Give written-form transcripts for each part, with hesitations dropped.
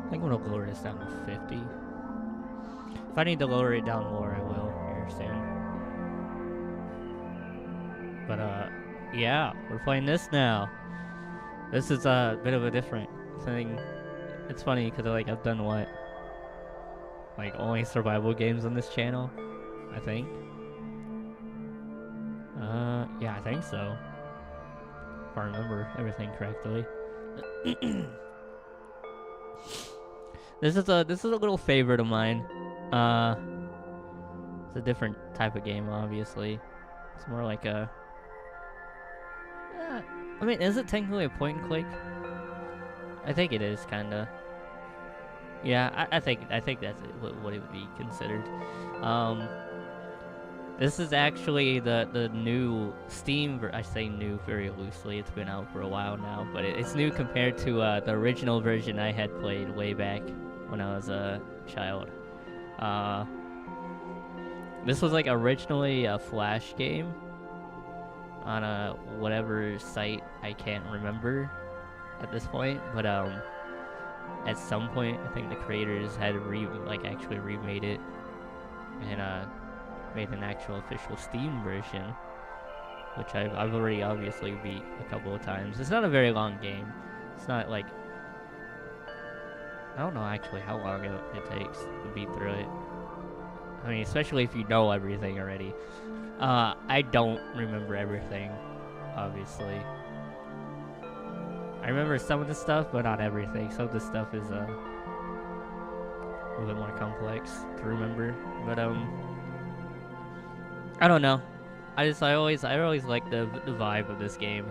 I think I'm gonna lower this down to 50. If I need to lower it down more, I will here soon. But yeah, we're playing this now. This is a bit of a different thing. It's funny because I've done what, like only survival games on this channel, I think. Yeah, I think so. If I remember everything correctly. This is a little favorite of mine. It's a different type of game, obviously. It's more like a. I mean, is it technically a point and click? I think it is, kinda. Yeah, I think that's what it would be considered. This is actually the new Steam. I say new very loosely. It's been out for a while now, but it's new compared to the original version I had played way back when I was a child. This was like originally a Flash game on a whatever site, I can't remember at this point, but at some point I think the creators had actually remade it and made an actual official Steam version, which I've already obviously beat a couple of times. It's not a very long game. It's not like, I don't know actually how long it takes to beat through it. I mean, especially if you know everything already. I don't remember everything, obviously. I remember some of the stuff, but not everything. Some of the stuff is a little bit more complex to remember. But I don't know. I always like the vibe of this game.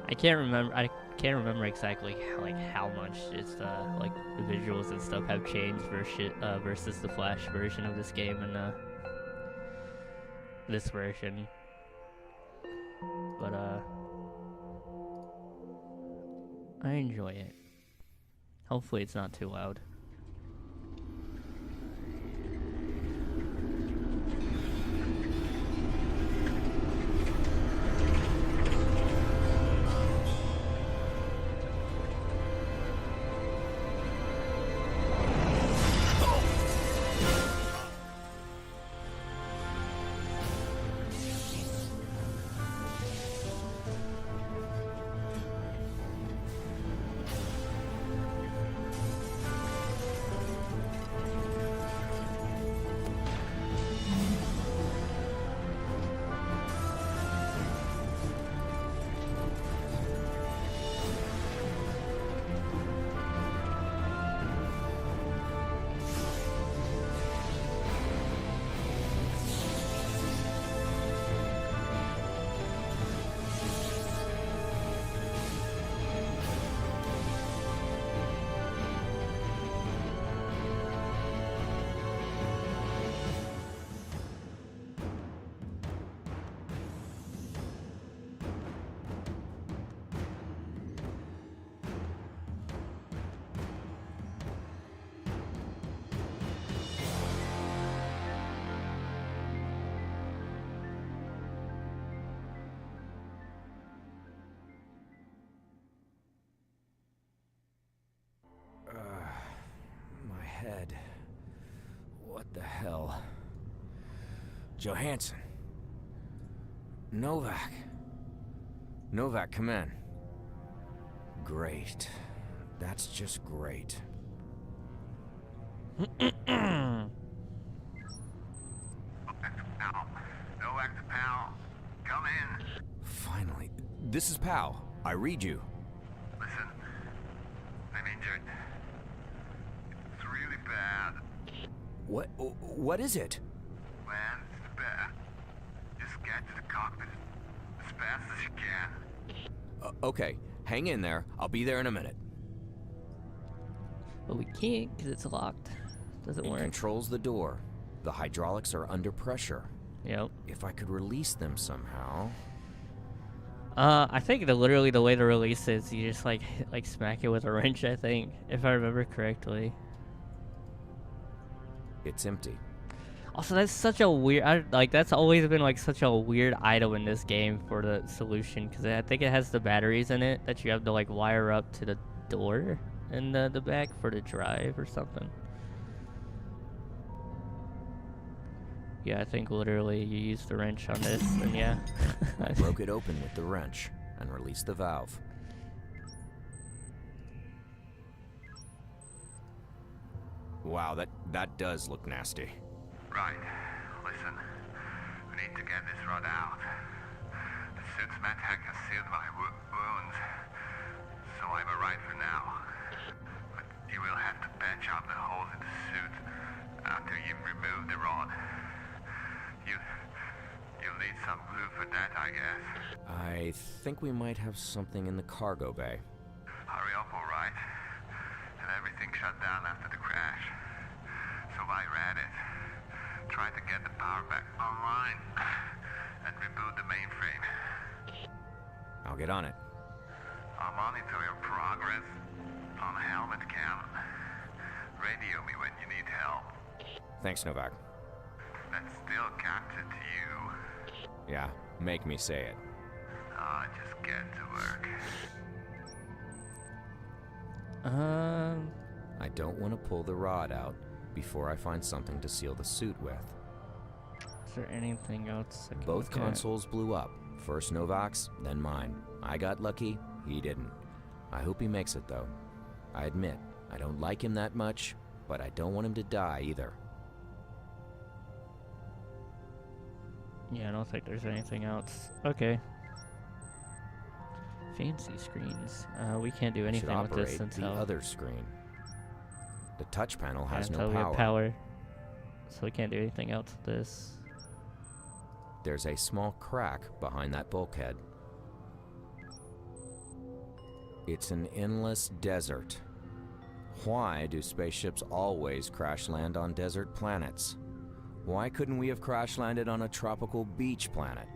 I can't remember exactly how much it's like the visuals and stuff have changed versus the Flash version of this game and this version. But I enjoy it. Hopefully it's not too loud. My head. What the hell? Johansson. Novak. Novak, come in. Great. That's just great. Novak the pal. Come in. Finally. This is Pal. I read you. Listen, I'm injured. It's really bad. What is it? Man, it's bad. Just get to the cockpit as fast as you can. Okay. Hang in there. I'll be there in a minute. But we can't because it's locked. Doesn't It work. controls the door. The hydraulics are under pressure. Yep. If I could release them somehow... I think literally the way to release it is you just like smack it with a wrench, I think, if I remember correctly. It's empty. Also, that's such a weird, that's always been like such a weird item in this game for the solution, because I think it has the batteries in it that you have to like wire up to the door in the back for the drive or something. Yeah, I think literally you use the wrench on this, and yeah. I broke it open with the wrench and released the valve. Wow, that does look nasty. Right. Listen, we need to get this rod out. The suit's medtech has sealed my wounds, so I'm alright for now. But you will have to patch up the holes in the suit after you remove the rod. You'll need some glue for that, I guess. I think we might have something in the cargo bay. Hurry up, alright? And everything shut down after the crash. So I read it. Try to get the power back online and reboot the mainframe. I'll get on it. I'll monitor your progress on a helmet cam. Radio me when you need help. Thanks, Novak. That's still captain to you. Yeah, make me say it. Just get to work. I don't want to pull the rod out before I find something to seal the suit with. Is there anything else I can Both look at? consoles blew up. First Novak's, then mine. I got lucky, he didn't. I hope he makes it, though. I admit, I don't like him that much, but I don't want him to die either. Yeah, I don't think there's anything else. Okay. Fancy screens. We can't do I should anything with this operate until the other screen. The touch panel has no until we have power. power. So we can't do anything else with this. There's a small crack behind that bulkhead. It's an endless desert. Why do spaceships always crash land on desert planets? Why couldn't we have crash landed on a tropical beach planet?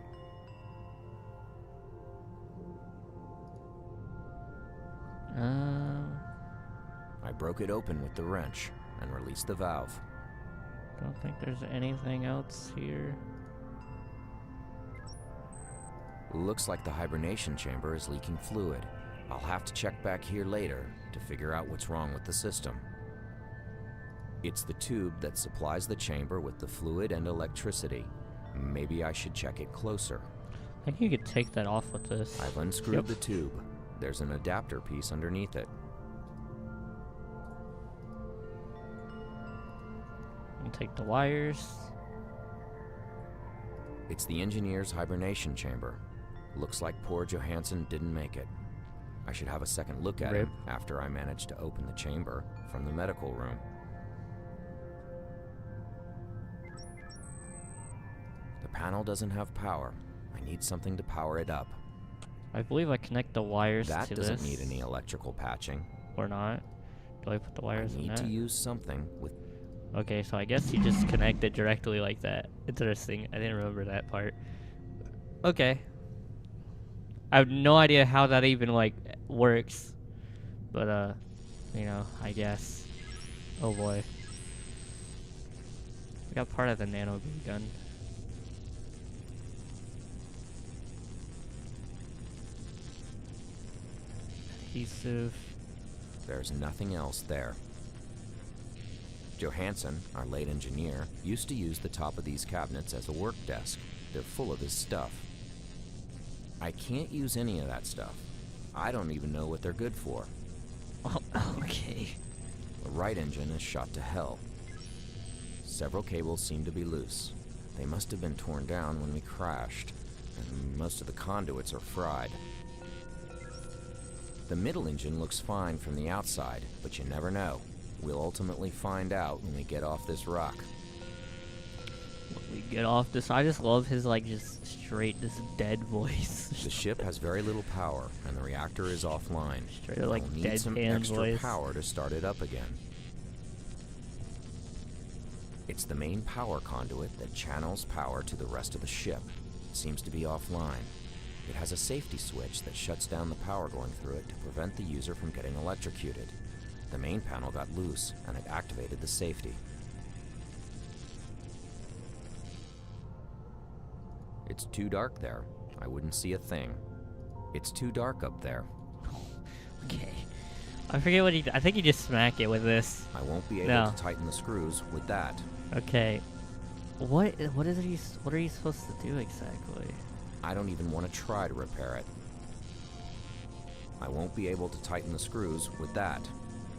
I broke it open with the wrench and released the valve. Don't think there's anything else here. Looks like the hibernation chamber is leaking fluid. I'll have to check back here later to figure out what's wrong with the system. It's the tube that supplies the chamber with the fluid and electricity. Maybe I should check it closer. I think you could take that off with this. I've unscrewed the tube. There's an adapter piece underneath it. And take the wires. It's the engineer's hibernation chamber. Looks like poor Johansson didn't make it. I should have a second look at Rip. him after I manage to open the chamber from the medical room. The panel doesn't have power. I need something to power it up. I believe I connect the wires That to doesn't this. need any electrical patching. Or not. Do I put the I wires in need that? to use something with... Okay, so I guess you just connect it directly like that. Interesting. I didn't remember that part. Okay. I have no idea how that even, like, works. But, you know, I guess. Oh boy. We got part of the nano goo gun. Adhesive. There's nothing else there. Johansson, our late engineer, used to use the top of these cabinets as a work desk. They're full of his stuff. I can't use any of that stuff. I don't even know what they're good for. Oh, okay. The right engine is shot to hell. Several cables seem to be loose. They must have been torn down when we crashed, and most of the conduits are fried. The middle engine looks fine from the outside, but you never know. We'll ultimately find out when we get off this rock. When we get off this, I just love his, like, just straight, this dead voice. The ship has very little power, and the reactor is offline. Straight up, like, I'll need some deadpan extra voice. power to start it up again. It's It's the main power conduit that channels power to the rest of the ship. It seems to be offline. It has a safety switch that shuts down the power going through it to prevent the user from getting electrocuted. The main panel got loose, and it activated the safety. It's too dark there. I wouldn't see a thing. It's too dark up there. Okay. I forget what I think you just smack it with this. I won't be able to tighten the screws with that. Okay. What are you supposed to do exactly? I don't even want to try to repair it. I won't be able to tighten the screws with that.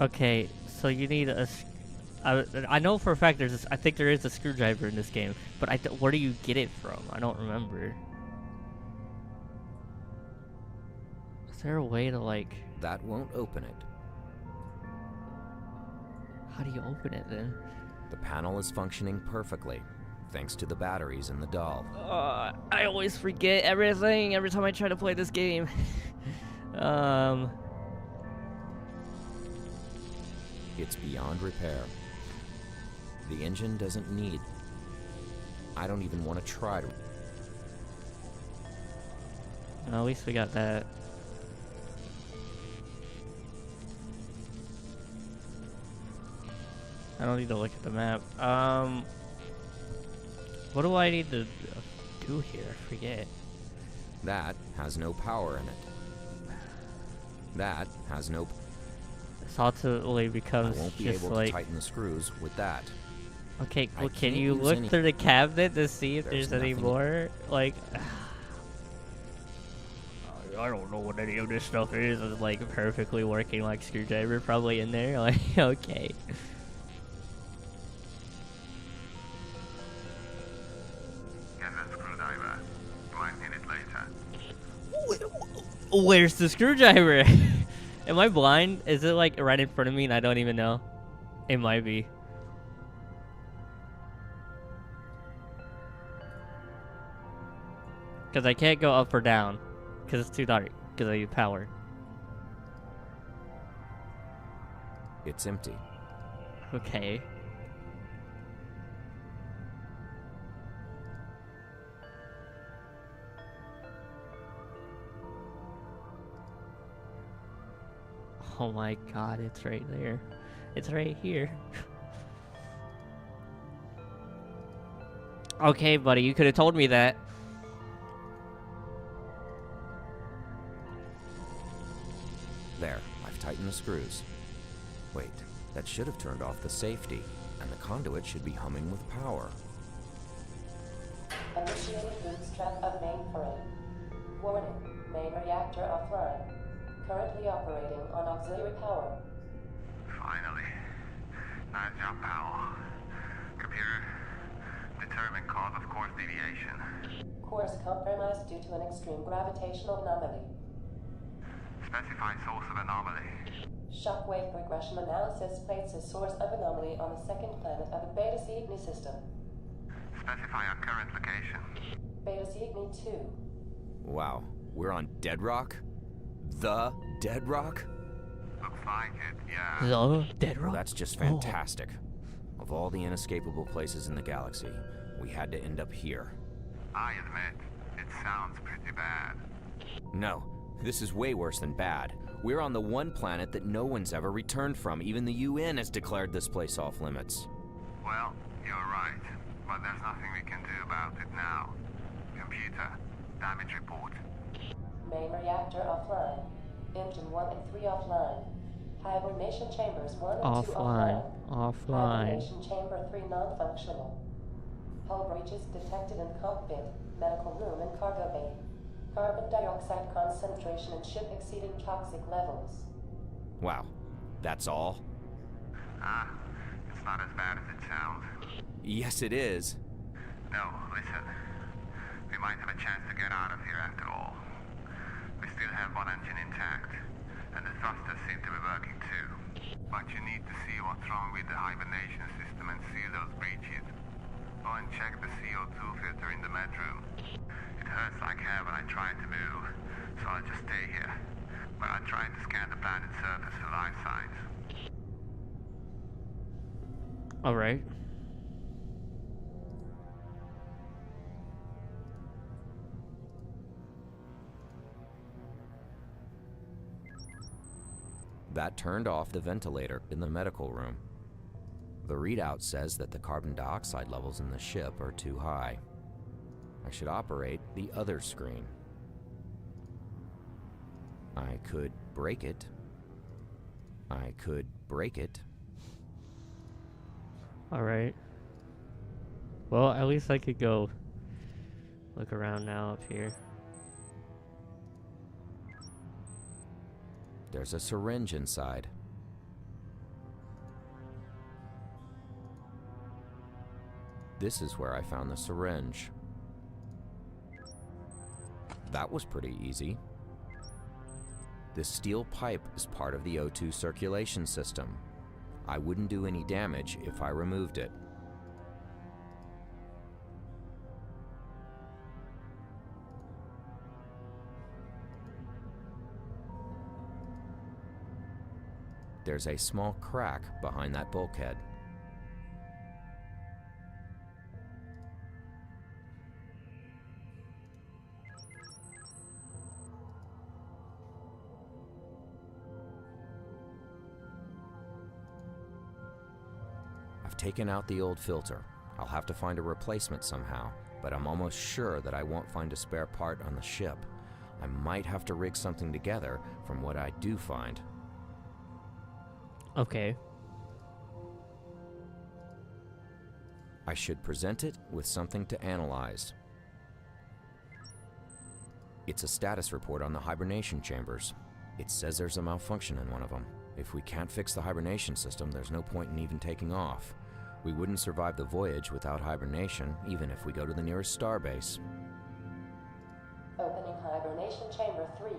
Okay, so you need I know for a fact I think there is a screwdriver in this game, but where do you get it from? I don't remember. Is there a way to like... That won't open it. How do you open it then? The panel is functioning perfectly, thanks to the batteries in the doll. I always forget everything every time I try to play this game. It's beyond repair. The engine doesn't need... I don't even want to try to... Well, at least we got that. I don't need to look at the map. What do I need to do here? I forget. That has no power in it. That has no... This ultimately becomes I won't be just able like... to tighten the screws with that. Okay, well, can can't you use look any- through the cabinet to see if There's there's any nothing- more? Like... I don't know what any of this stuff is. It's like perfectly working like screwdriver probably in there. Like, okay. Get that screwdriver. You might need it later. Where's the screwdriver? Am I blind? Is it like right in front of me and I don't even know? It might be. Because I can't go up or down. Because it's too dark. Because I need power. It's empty. Okay. Oh my god, it's right there. It's right here. Okay, buddy, you could have told me that. There, I've tightened the screws. Wait, that should have turned off the safety, and the conduit should be humming with power. Initiating bootstrap of mainframe. Warning, main reactor offline. Currently operating on auxiliary power. Finally. Nice job, pal. Computer, determine cause of course deviation. Course compromised due to an extreme gravitational anomaly. Specify source of anomaly. Shockwave regression analysis places source of anomaly on the second planet of the Beta Cygni system. Specify our current location. Beta Cygni 2. Wow, we're on Deadrock? The Deadrock? Looks like it, yeah. The Deadrock? Well, that's just fantastic. Of all the inescapable places in the galaxy, we had to end up here. I admit, it sounds pretty bad. No, this is way worse than bad. We're on the one planet that no one's ever returned from. Even the UN has declared this place off limits. Well, you're right, but there's nothing we can do about it now. Computer, damage report. Main reactor offline. Engine 1 and 3 offline. Hibernation chambers 1 and 2 Offline. offline. Offline. Hibernation chamber 3 non-functional. Hull breaches detected in cockpit, medical room, and cargo bay. Carbon dioxide concentration in ship exceeding toxic levels. Wow, that's all? It's not as bad as it sounds. Yes, it is. No, listen. We might have a chance to get out of here after all. We still have one engine intact, and the thrusters seem to be working too. But you need to see what's wrong with the hibernation system and seal those breaches. Go and check the CO2 filter in the med room. It hurts like hell when I try to move, so I'll just stay here. But I'm trying to scan the planet's surface for life signs. Alright. That turned off the ventilator in the medical room. The readout says that the carbon dioxide levels in the ship are too high. I should operate the other screen. I could break it. I could break it. Alright. Well, at least I could go look around now up here. There's a syringe inside. This is where I found the syringe. That was pretty easy. This steel pipe is part of the O2 circulation system. I wouldn't do any damage if I removed it. There's a small crack behind that bulkhead. I've taken out the old filter. I'll have to find a replacement somehow, but I'm almost sure that I won't find a spare part on the ship. I might have to rig something together from what I do find. Okay. I should present it with something to analyze. It's a status report on the hibernation chambers. It says there's a malfunction in one of them. If we can't fix the hibernation system, there's no point in even taking off. We wouldn't survive the voyage without hibernation, even if we go to the nearest starbase. Opening hibernation chamber 3.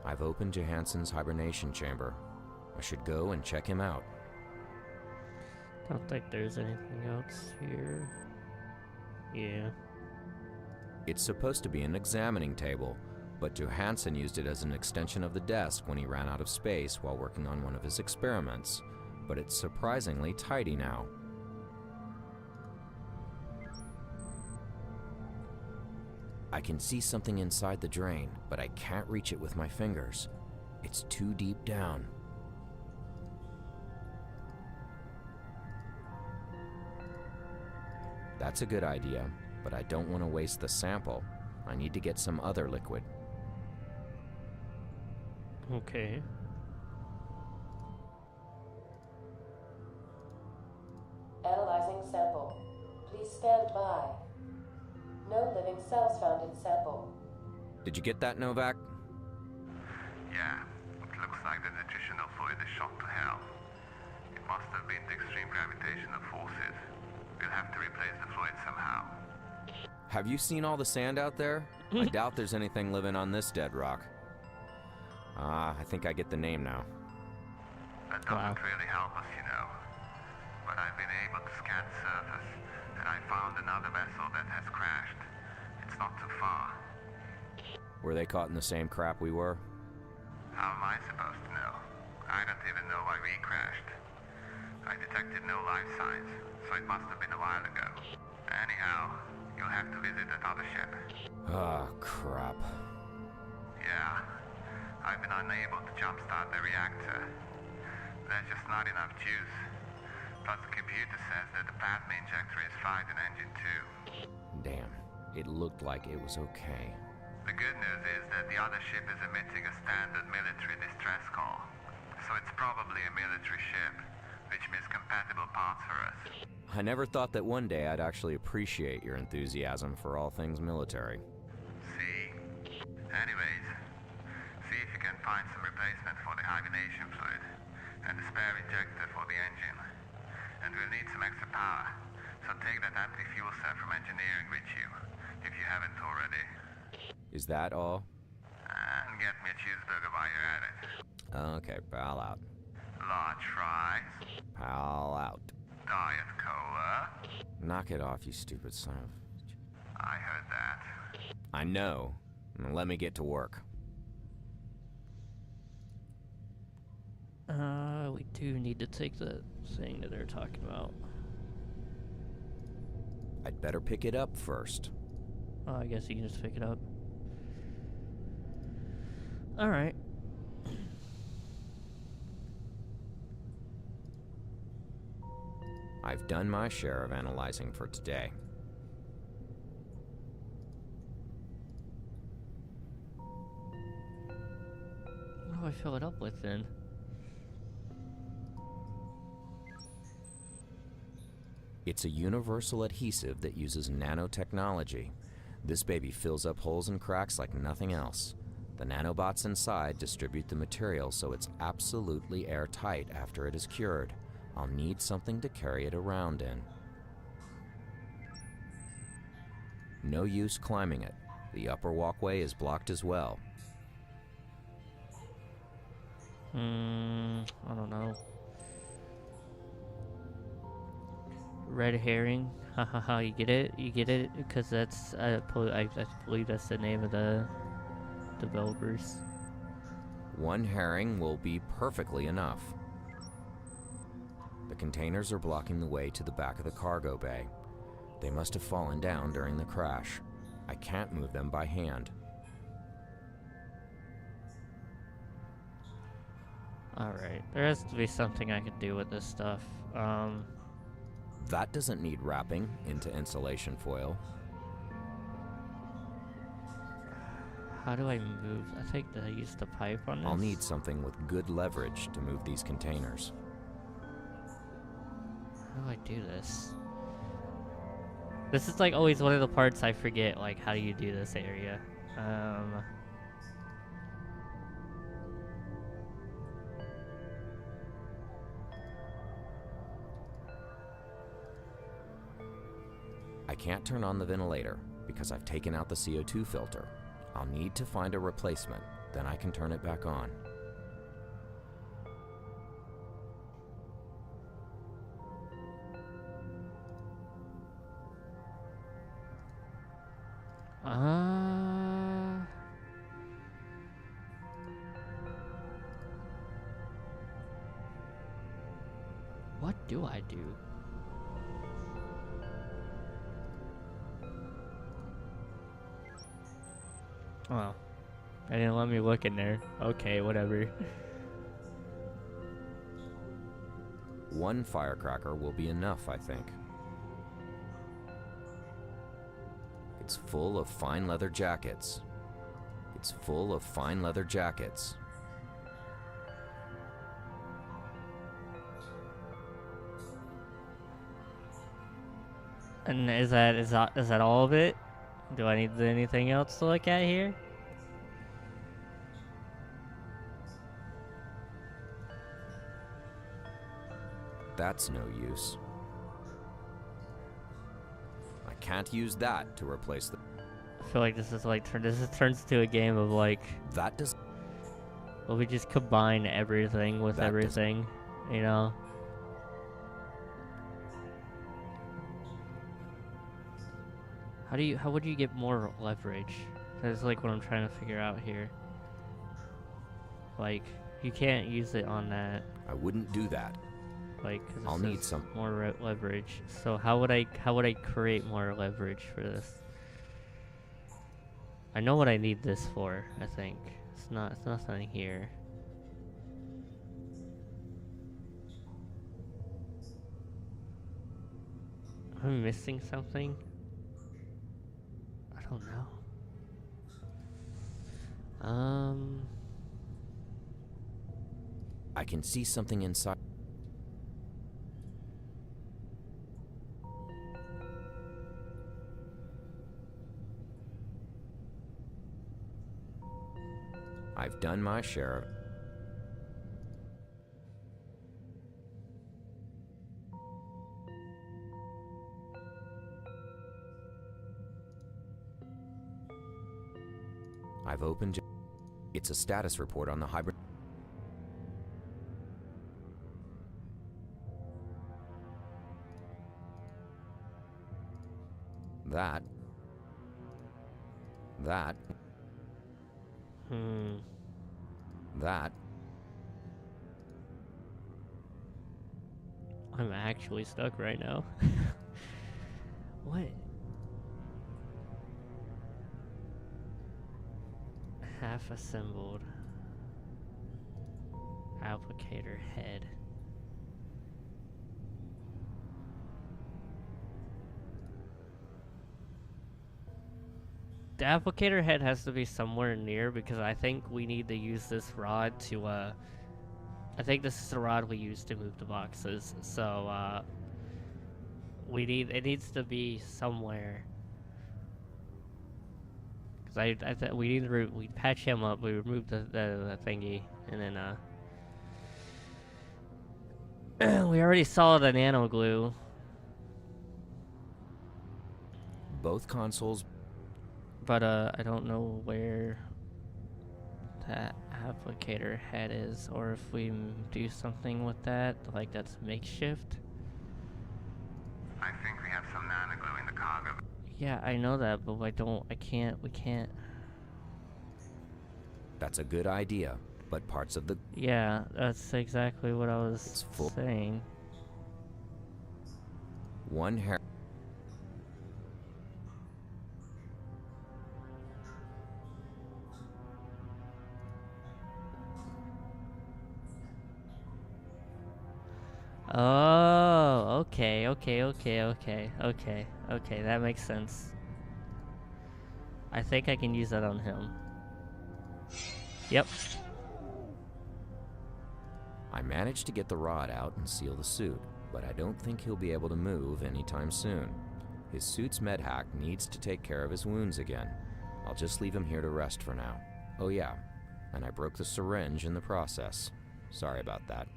I've opened Johansson's hibernation chamber. I should go and check him out. Don't think there's anything else here. Yeah. It's supposed to be an examining table, but Johansson used it as an extension of the desk when he ran out of space while working on one of his experiments. But it's surprisingly tidy now. I can see something inside the drain, but I can't reach it with my fingers. It's too deep down. That's a good idea, but I don't want to waste the sample. I need to get some other liquid. Okay. Analyzing sample. Please stand by. No living cells found in sample. Did you get that, Novak? Yeah, it looks like the nutritional fluid is shot to hell. It must have been the extreme gravitational forces. We'll have to replace the fluid somehow. Have you seen all the sand out there? I doubt there's anything living on this Deadrock. I think I get the name now. That doesn't really help us, you know. But I've been able to scan the surface, and I found another vessel that has crashed. It's not too far. Were they caught in the same crap we were? How am I supposed to know? I don't even know why we crashed. I detected no life signs, so it must have been a while ago. Anyhow, you'll have to visit that other ship. Ah, crap. Yeah, I've been unable to jumpstart the reactor. There's just not enough juice. Plus the computer says that the plasma injector is fired in engine 2. Damn, it looked like it was okay. The good news is that the other ship is emitting a standard military distress call. So it's probably a military ship, which means compatible parts for us. I never thought that one day I'd actually appreciate your enthusiasm for all things military. See? Anyways, see if you can find some replacement for the hibernation fluid and a spare injector for the engine. And we'll need some extra power, so take that empty fuel cell from engineering with you, if you haven't already. Is that all? And get me a cheeseburger while you're at it. Okay, pal out. Large fries, Pal out. Diet Cola. Knock it off, you stupid son of... I heard that. I know. Now let me get to work. We do need to take the thing that they're talking about. I'd better pick it up first. Oh, I guess you can just pick it up. Alright. I've done my share of analyzing for today. What do I fill it up with then? It's a universal adhesive that uses nanotechnology. This baby fills up holes and cracks like nothing else. The nanobots inside distribute the material so it's absolutely airtight after it is cured. I'll need something to carry it around in. No use climbing it. The upper walkway is blocked as well. I don't know. Red herring. Ha ha ha, you get it? You get it? Because that's, I believe that's the name of the developers. One herring will be perfectly enough. The containers are blocking the way to the back of the cargo bay. They must have fallen down during the crash. I can't move them by hand. Alright, there has to be something I can do with this stuff. That doesn't need wrapping into insulation foil. How do I move? I think that I used the pipe on this. I'll need something with good leverage to move these containers. How do I do this? This is like always one of the parts I forget, like how do you do this area? I can't turn on the ventilator because I've taken out the CO2 filter. I'll need to find a replacement, then I can turn it back on. What do I do? Oh, they didn't let me look in there. Okay, whatever. One firecracker will be enough, I think. It's full of fine leather jackets. It's full of fine leather jackets. And is that all of it? Do I need anything else to look at here? That's no use. I can't use that to replace the... I feel like this is like turns into a game of like, That does... well, we just combine everything with That everything, you know? How would you get more leverage? That's like what I'm trying to figure out here. Like, you can't use it on that. I wouldn't do that. Like, 'cause it I'll need says some... more leverage. So how would I create more leverage for this? I know what I need this for. I think it's nothing here. Am I missing something? I don't know. I can see something inside. I've done my share of... I've opened... It's a status report on the hybrid... That... That... I'm actually stuck right now. What? Half assembled. Applicator head. The applicator head has to be somewhere near because I think we need to use this rod to, I think this is the rod we use to move the boxes, so, it needs to be somewhere. Cause we need to, we patch him up, we remove the thingy, and then, we already saw the nano glue. Both consoles. But, I don't know where that applicator head is, or if we do something with that, like that's makeshift. I think we have some nano glue in the cargo. Yeah, I know that, but we can't. That's a good idea, but parts of the... Yeah, that's exactly what I was saying. One hair... Oh, okay, that makes sense. I think I can use that on him. Yep. I managed to get the rod out and seal the suit, but I don't think he'll be able to move anytime soon. His suit's medhack needs to take care of his wounds again. I'll just leave him here to rest for now. Oh yeah, and I broke the syringe in the process. Sorry about that.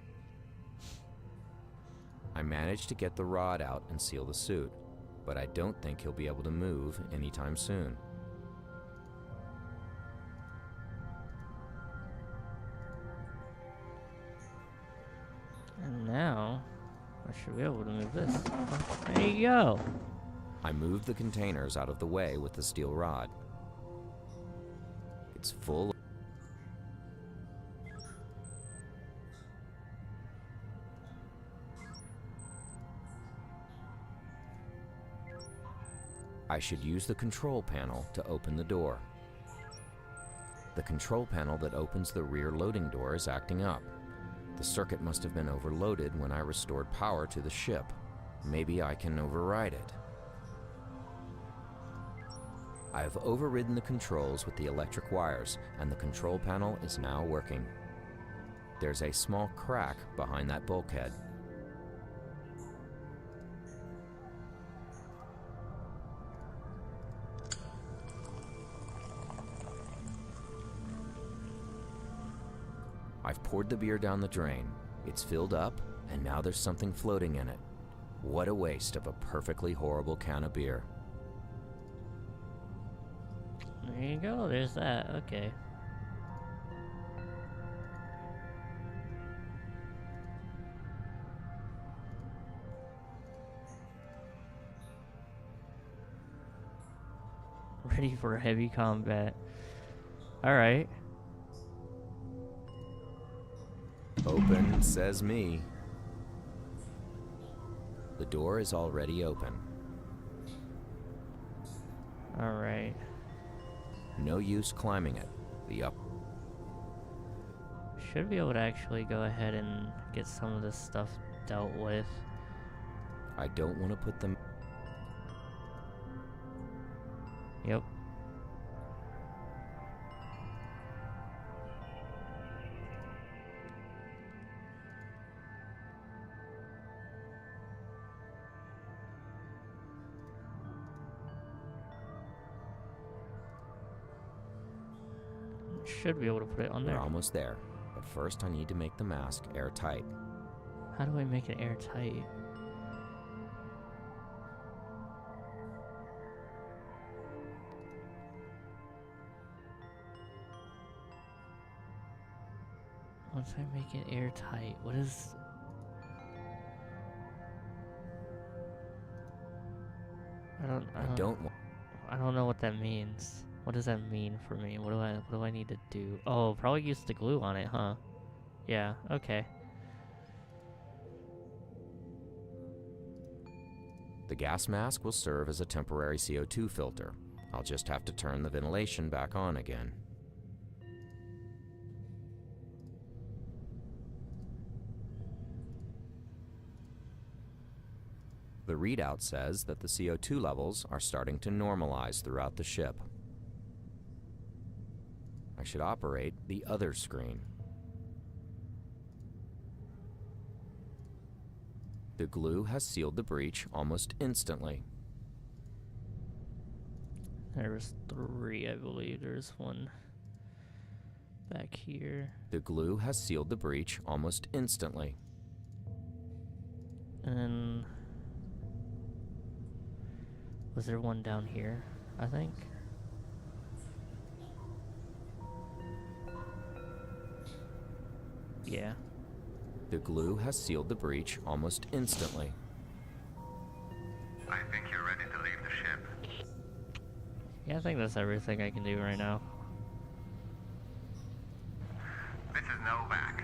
I managed to get the rod out and seal the suit, but I don't think he'll be able to move anytime soon. And now, I should be able to move this. Oh, there you go. I moved the containers out of the way with the steel rod. It's full. I should use the control panel to open the door. The control panel that opens the rear loading door is acting up. The circuit must have been overloaded when I restored power to the ship. Maybe I can override it. I have overridden the controls with the electric wires, and the control panel is now working. There's a small crack behind that bulkhead. I've poured the beer down the drain. It's filled up, and now there's something floating in it. What a waste of a perfectly horrible can of beer. There you go, there's that, okay. Ready for heavy combat. Alright. Open, says me. The door is already open. Alright. No use climbing it. Should be able to actually go ahead and get some of this stuff dealt with. I don't want to put them... Yep. Should be able to put it on there. We're almost there, but first I need to make the mask airtight. How do I make it airtight? Once I make it airtight, what is... I don't know what that means. What does that mean for me? What do I need to do? Oh, probably use the glue on it, huh? Yeah, okay. The gas mask will serve as a temporary CO2 filter. I'll just have to turn the ventilation back on again. The readout says that the CO2 levels are starting to normalize throughout the ship. I should operate the other screen. The glue has sealed the breach almost instantly. There was 3, I believe. There's one back here. The glue has sealed the breach almost instantly. And was there one down here, I think? Yeah. The glue has sealed the breach almost instantly. I think you're ready to leave the ship. Yeah, I think that's everything I can do right now. This is Novak.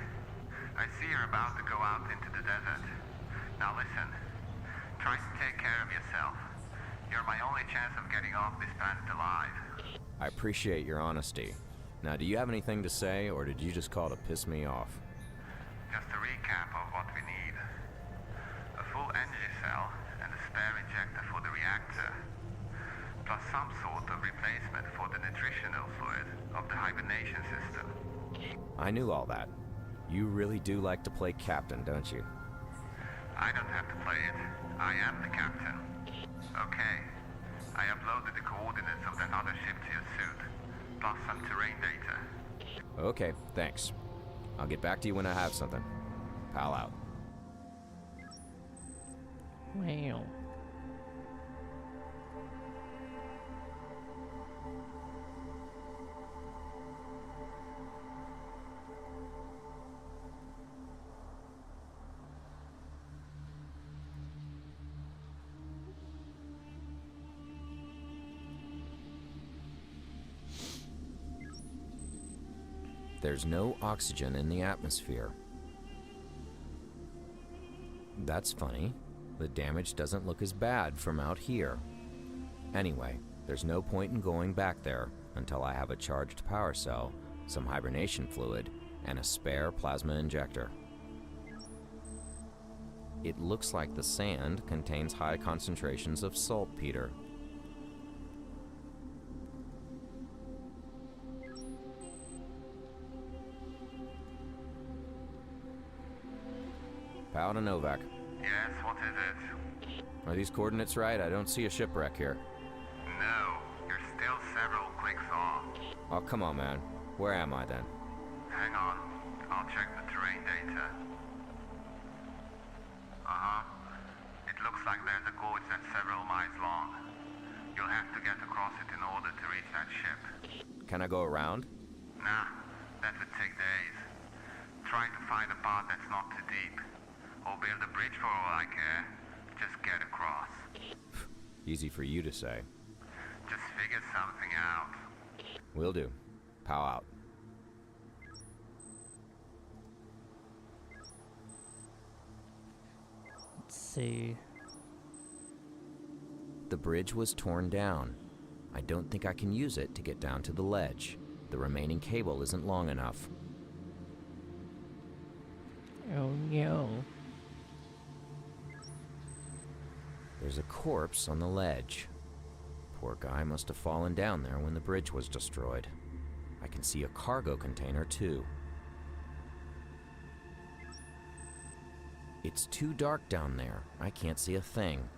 I see you're about to go out into the desert. Now listen, try to take care of yourself. You're my only chance of getting off this planet alive. I appreciate your honesty. Now, do you have anything to say, or did you just call to piss me off? Just a recap of what we need. A full energy cell and a spare injector for the reactor. Plus some sort of replacement for the nutritional fluid of the hibernation system. I knew all that. You really do like to play captain, don't you? I don't have to play it. I am the captain. Okay. I uploaded the coordinates of that other ship to your suit, plus some terrain data. Okay, thanks. I'll get back to you when I have something. Pal out. Wow. There's no oxygen in the atmosphere. That's funny. The damage doesn't look as bad from out here. Anyway, there's no point in going back there until I have a charged power cell, some hibernation fluid, and a spare plasma injector. It looks like the sand contains high concentrations of saltpeter. Pal to Novak. Yes, what is it? Are these coordinates right? I don't see a shipwreck here. No, you're still several clicks off. Oh, come on, man. Where am I then? Hang on, I'll check the terrain data. It looks like there's a gorge that's several miles long. You'll have to get across it in order to reach that ship. Can I go around? Nah, that would take days. Try to find a path that's not too deep. Or build a bridge for all I care. Just get across. Easy for you to say. Just figure something out. Will do. Pow out. Let's see. The bridge was torn down. I don't think I can use it to get down to the ledge. The remaining cable isn't long enough. Oh no. There's a corpse on the ledge. Poor guy must have fallen down there when the bridge was destroyed. I can see a cargo container too. It's too dark down there. I can't see a thing.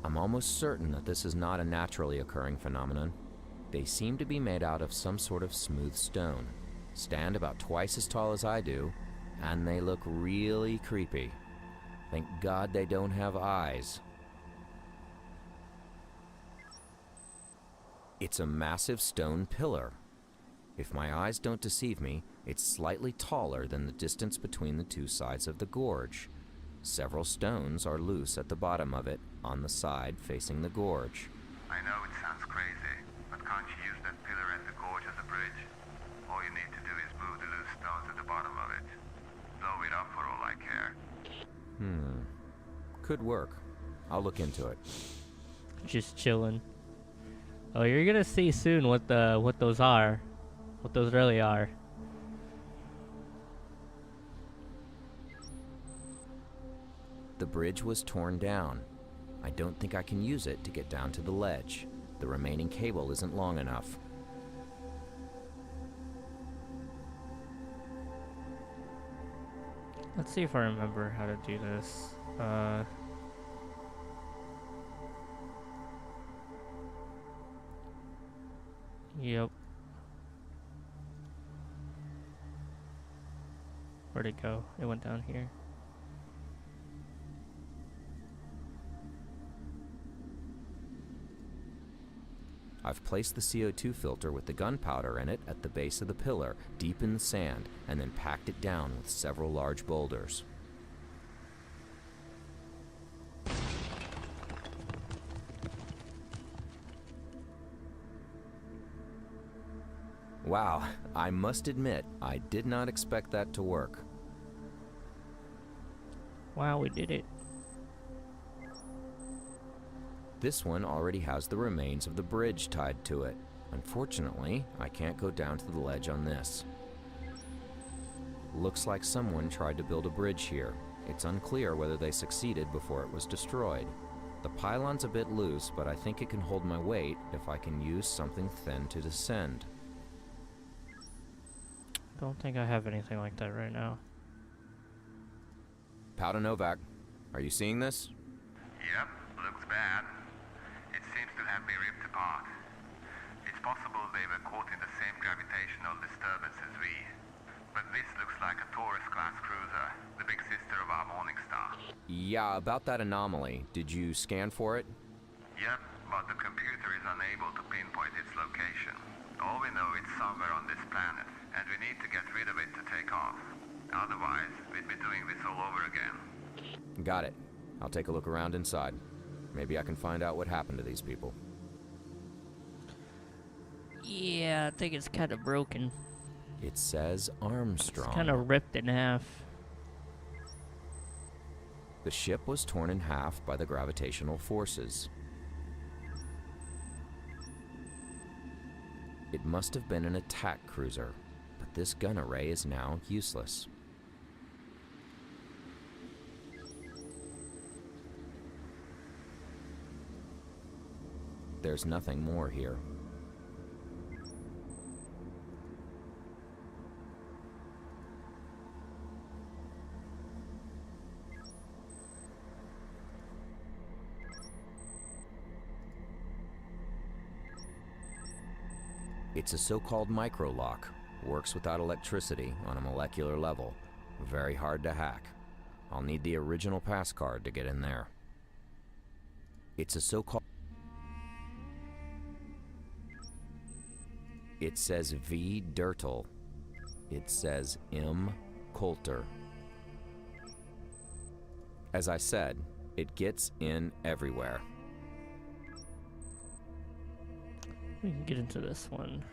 I'm almost certain that this is not a naturally occurring phenomenon. They seem to be made out of some sort of smooth stone, stand about twice as tall as I do, and they look really creepy. Thank God they don't have eyes. It's a massive stone pillar. If my eyes don't deceive me, it's slightly taller than the distance between the two sides of the gorge. Several stones are loose at the bottom of it, on the side facing the gorge. I know it sounds crazy, but can't you use that pillar at the gorge as a bridge? All you need to do is move the loose stones at the bottom of it. Blow it up for all I care. Could work. I'll look into it. Just chilling. Oh, you're gonna see soon what those are, what those really are. The bridge was torn down. I don't think I can use it to get down to the ledge. The remaining cable isn't long enough. Let's see if I remember how to do this. Yep. Where'd it go? It went down here. I've placed the CO2 filter with the gunpowder in it at the base of the pillar, deep in the sand, and then packed it down with several large boulders. Wow, I must admit, I did not expect that to work. Wow, we did it. This one already has the remains of the bridge tied to it. Unfortunately, I can't go down to the ledge on this. Looks like someone tried to build a bridge here. It's unclear whether they succeeded before it was destroyed. The pylon's a bit loose, but I think it can hold my weight if I can use something thin to descend. Don't think I have anything like that right now. Powder Novak, are you seeing this? Yep, looks bad. It seems to have been ripped apart. It's possible they were caught in the same gravitational disturbance as we. But this looks like a Taurus-class cruiser, the big sister of our Morningstar. Yeah, about that anomaly. Did you scan for it? Yep, but the computer is unable to pinpoint its location. All we know it's somewhere on this planet, and we need to get rid of it to take off. Otherwise, we'd be doing this all over again. Got it. I'll take a look around inside. Maybe I can find out what happened to these people. Yeah, I think it's kind of broken. It says Armstrong. It's kind of ripped in half. The ship was torn in half by the gravitational forces. It must have been an attack cruiser, but this gun array is now useless. There's nothing more here. It's a so-called micro-lock. Works without electricity on a molecular level. Very hard to hack. I'll need the original passcard to get in there. It's a so-called... It says V. Dirtle. It says M. Coulter. As I said, it gets in everywhere. We can get into this one.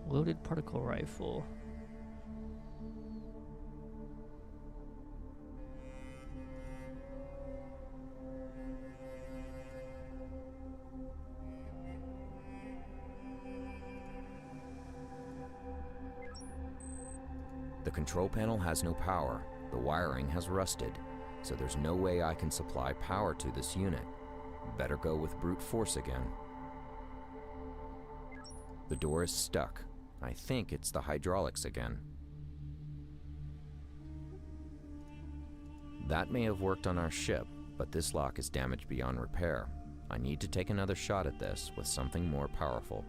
Loaded particle rifle. The control panel has no power. The wiring has rusted, so there's no way I can supply power to this unit. Better go with brute force again. The door is stuck. I think it's the hydraulics again. That may have worked on our ship, but this lock is damaged beyond repair. I need to take another shot at this with something more powerful.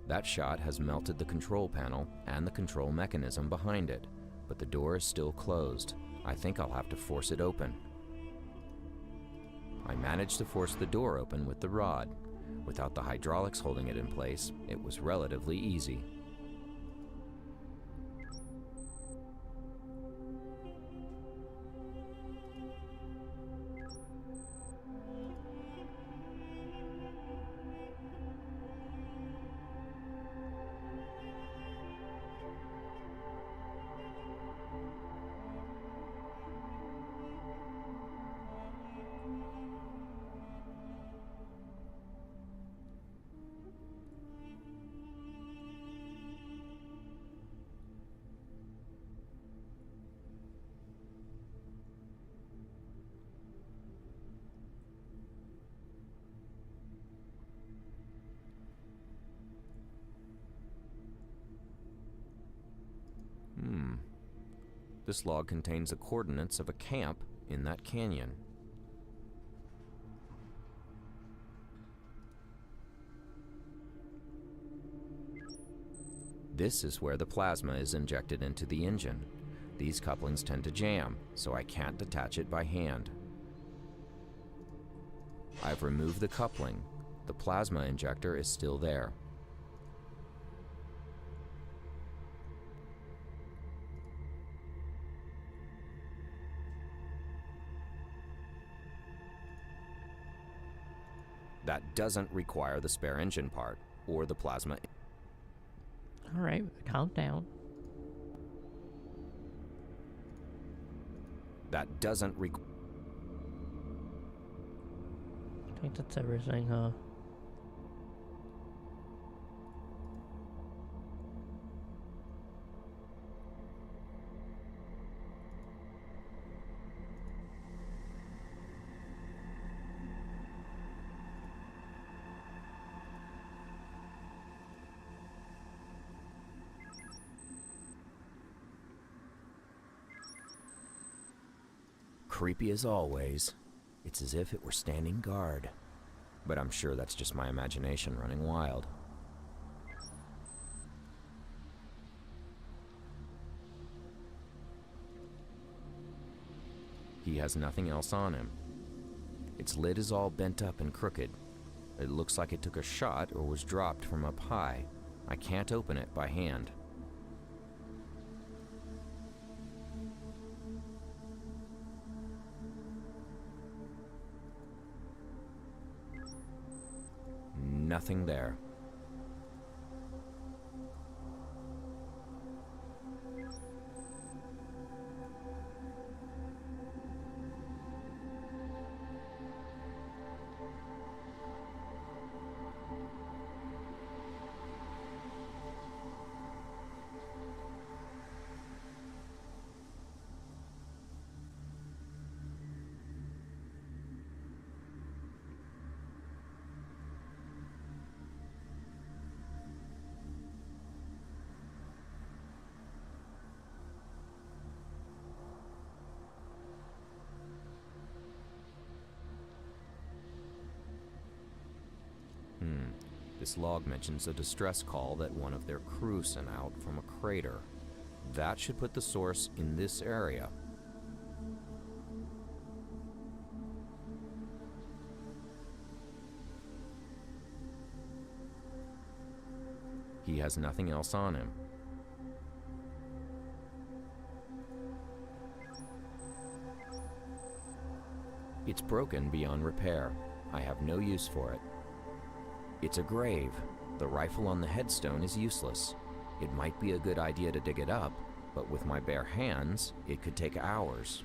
That shot has melted the control panel and the control mechanism behind it, but the door is still closed. I think I'll have to force it open. I managed to force the door open with the rod. Without the hydraulics holding it in place, it was relatively easy. This log contains the coordinates of a camp in that canyon. This is where the plasma is injected into the engine. These couplings tend to jam, so I can't detach it by hand. I've removed the coupling. The plasma injector is still there. That doesn't require the spare engine part or the plasma. All right, calm down. That doesn't require. I think that's everything, huh? Creepy as always. It's as if it were standing guard. But I'm sure that's just my imagination running wild. He has nothing else on him. Its lid is all bent up and crooked. It looks like it took a shot or was dropped from up high. I can't open it by hand. Nothing there. This log mentions a distress call that one of their crew sent out from a crater. That should put the source in this area. He has nothing else on him. It's broken beyond repair. I have no use for it. It's a grave. The rifle on the headstone is useless. It might be a good idea to dig it up, but with my bare hands, it could take hours.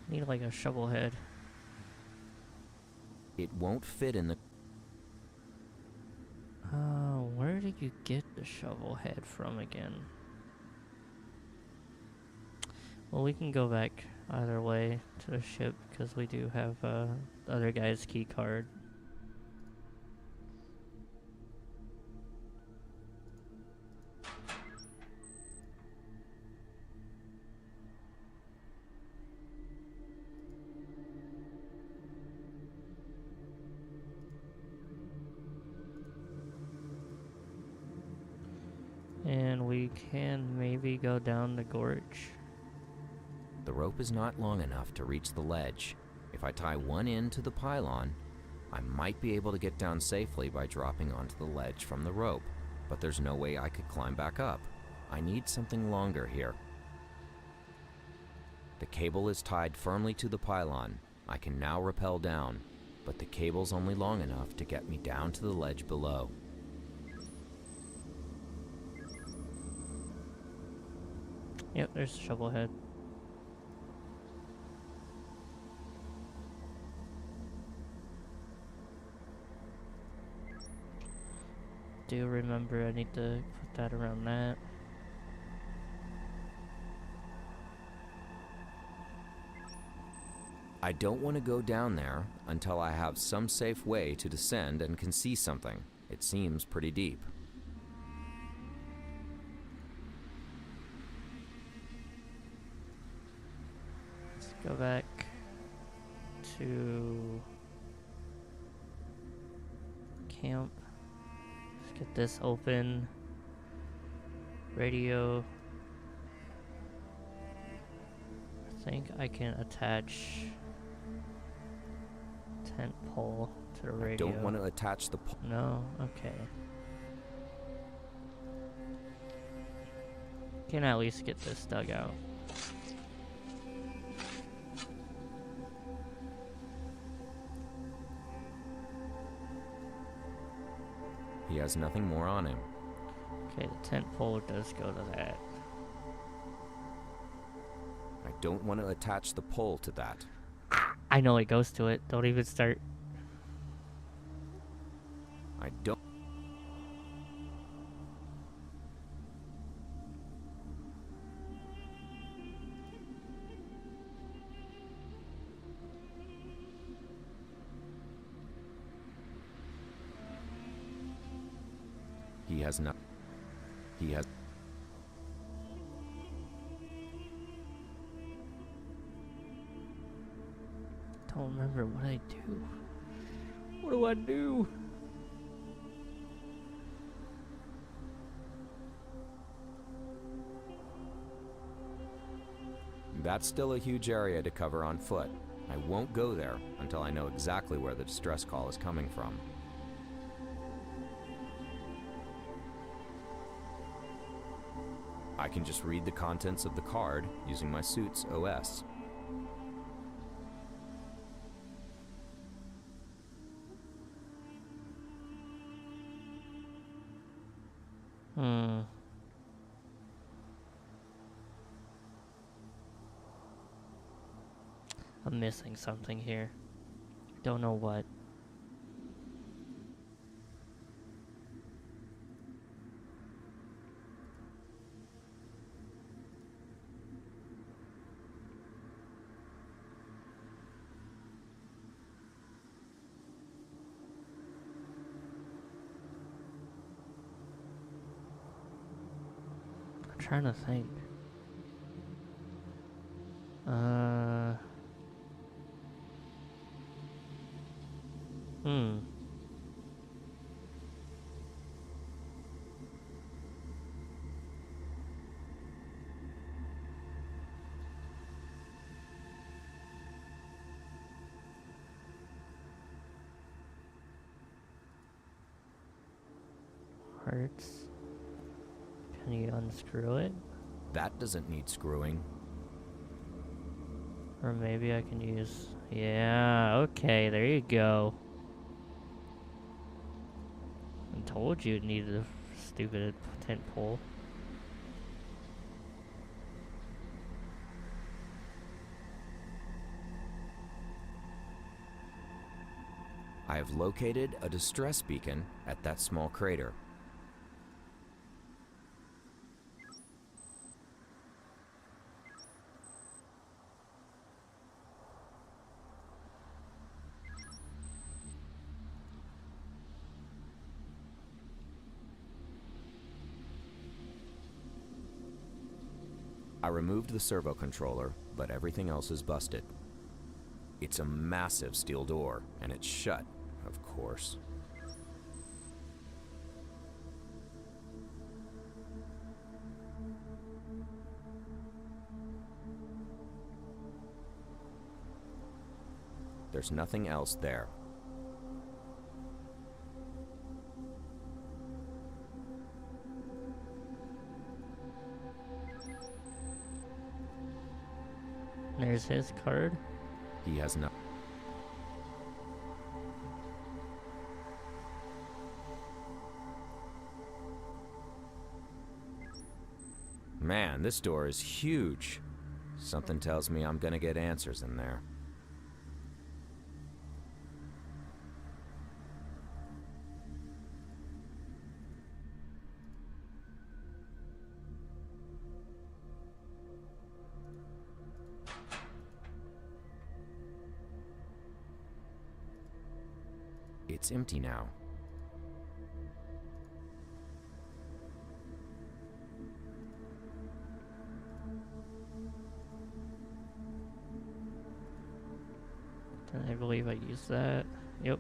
Need like a shovel head. It won't fit in the... Where did you get the shovel head from again? Well, we can go back either way to the ship because we do have the other guy's key card. And we can maybe go down the gorge. The rope is not long enough to reach the ledge. If I tie one end to the pylon, I might be able to get down safely by dropping onto the ledge from the rope, but there's no way I could climb back up. I need something longer here. The cable is tied firmly to the pylon. I can now rappel down, but the cable's only long enough to get me down to the ledge below. Yep, there's the shovel head. Do remember I need to put that around that. I don't want to go down there until I have some safe way to descend and can see something. It seems pretty deep. Go back to camp. Let's get this open. Radio. I think I can attach tent pole to the radio. I don't want to attach the pole. No? Okay. Can at least get this dug out. He has nothing more on him. Okay, the tent pole does go to that. I don't want to attach the pole to that. I know it goes to it. Don't even start. I don't. He has not. He has. Don't remember what I do. What do I do? That's still a huge area to cover on foot. I won't go there until I know exactly where the distress call is coming from. I can just read the contents of the card using my suit's OS. I'm missing something here. Don't know what. I'm trying to think. Hearts. Can you unscrew it? That doesn't need screwing. Or maybe I can use... Yeah, okay, there you go. I told you it needed a stupid tent pole. I have located a distress beacon at that small crater. I removed the servo controller, but everything else is busted. It's a massive steel door, and it's shut, of course. There's nothing else there. There's his card. He has no... Man, this door is huge. Something tells me I'm gonna get answers in there. It's empty now. And I believe I used that. Yep.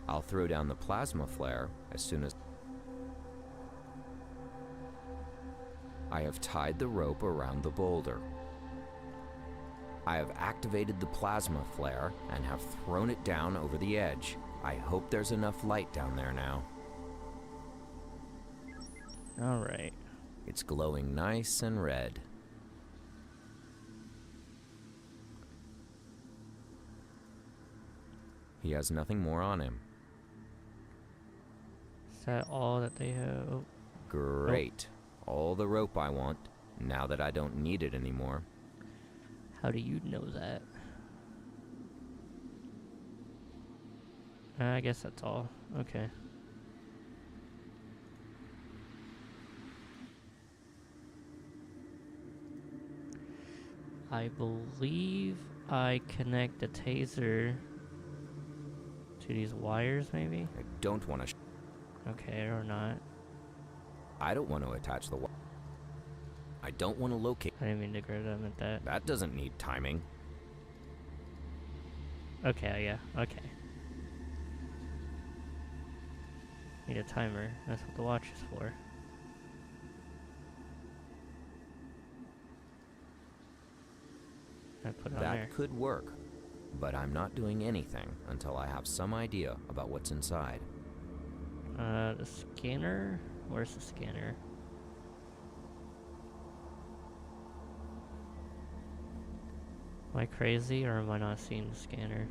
I'll throw down the plasma flare as soon as I have tied the rope around the boulder. I have activated the plasma flare and have thrown it down over the edge. I hope there's enough light down there now. Alright. It's glowing nice and red. He has nothing more on him. Is that all that they have? Oh. Great. All the rope I want, now that I don't need it anymore. How do you know that? I guess that's all. Okay. I believe I connect the taser to these wires, maybe? I don't want to... Okay, or not. I don't want to attach the wire. I don't want to locate... I didn't mean to grab them at that. That doesn't need timing. Okay, yeah, okay. Need a timer. That's what the watch is for. I put it on there. That could work, but I'm not doing anything until I have some idea about what's inside. The scanner? Where's the scanner? Am I crazy or am I not seeing the scanner?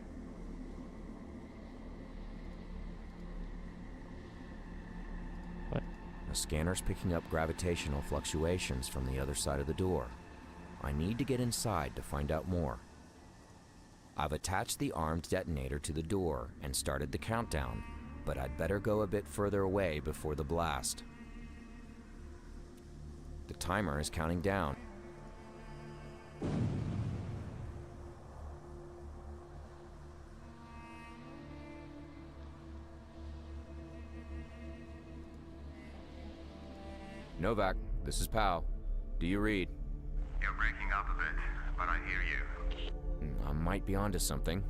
What? The scanner's picking up gravitational fluctuations from the other side of the door. I need to get inside to find out more. I've attached the armed detonator to the door and started the countdown, but I'd better go a bit further away before the blast. The timer is counting down. Novak, this is Pal. Do you read? You're breaking up a bit, but I hear you. I might be onto something.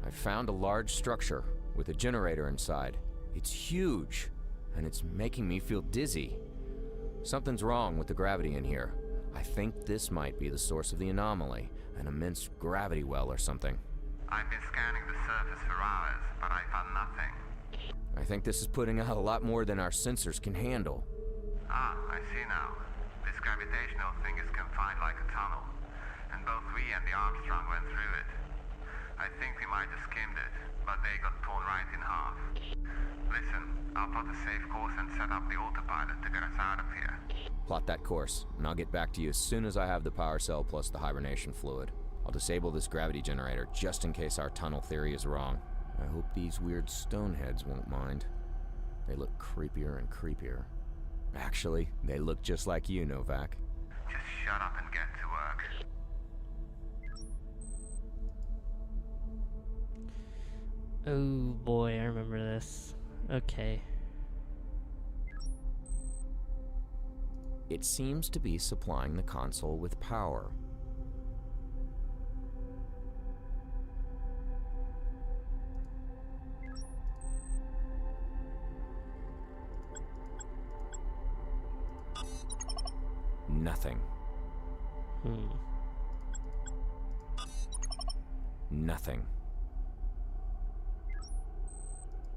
I found a large structure with a generator inside. It's huge, and it's making me feel dizzy. Something's wrong with the gravity in here. I think this might be the source of the anomaly, an immense gravity well or something. I've been scanning the surface for hours, but I found nothing. I think this is putting out a lot more than our sensors can handle. Ah, I see now. This gravitational thing is confined like a tunnel, and both we and the Armstrong went through it. I think we might have skimmed it, but they got torn right in half. Listen, I'll plot a safe course and set up the autopilot to get us out of here. Plot that course, and I'll get back to you as soon as I have the power cell plus the hibernation fluid. I'll disable this gravity generator just in case our tunnel theory is wrong. I hope these weird stoneheads won't mind. They look creepier and creepier. Actually, they look just like you, Novak. Just shut up and get to work. Oh boy, I remember this. Okay. It seems to be supplying the console with power. Nothing. Nothing.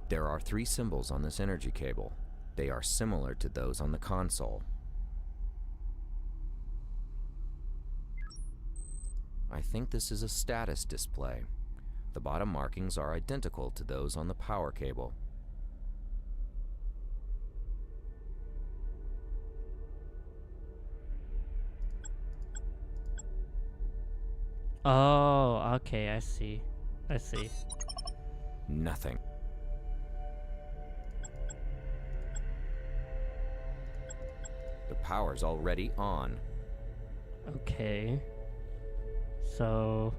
There are 3 symbols on this energy cable. They are similar to those on the console. I think this is a status display. The bottom markings are identical to those on the power cable. Oh, okay, I see. I see. Nothing. The power's already on. Okay. So...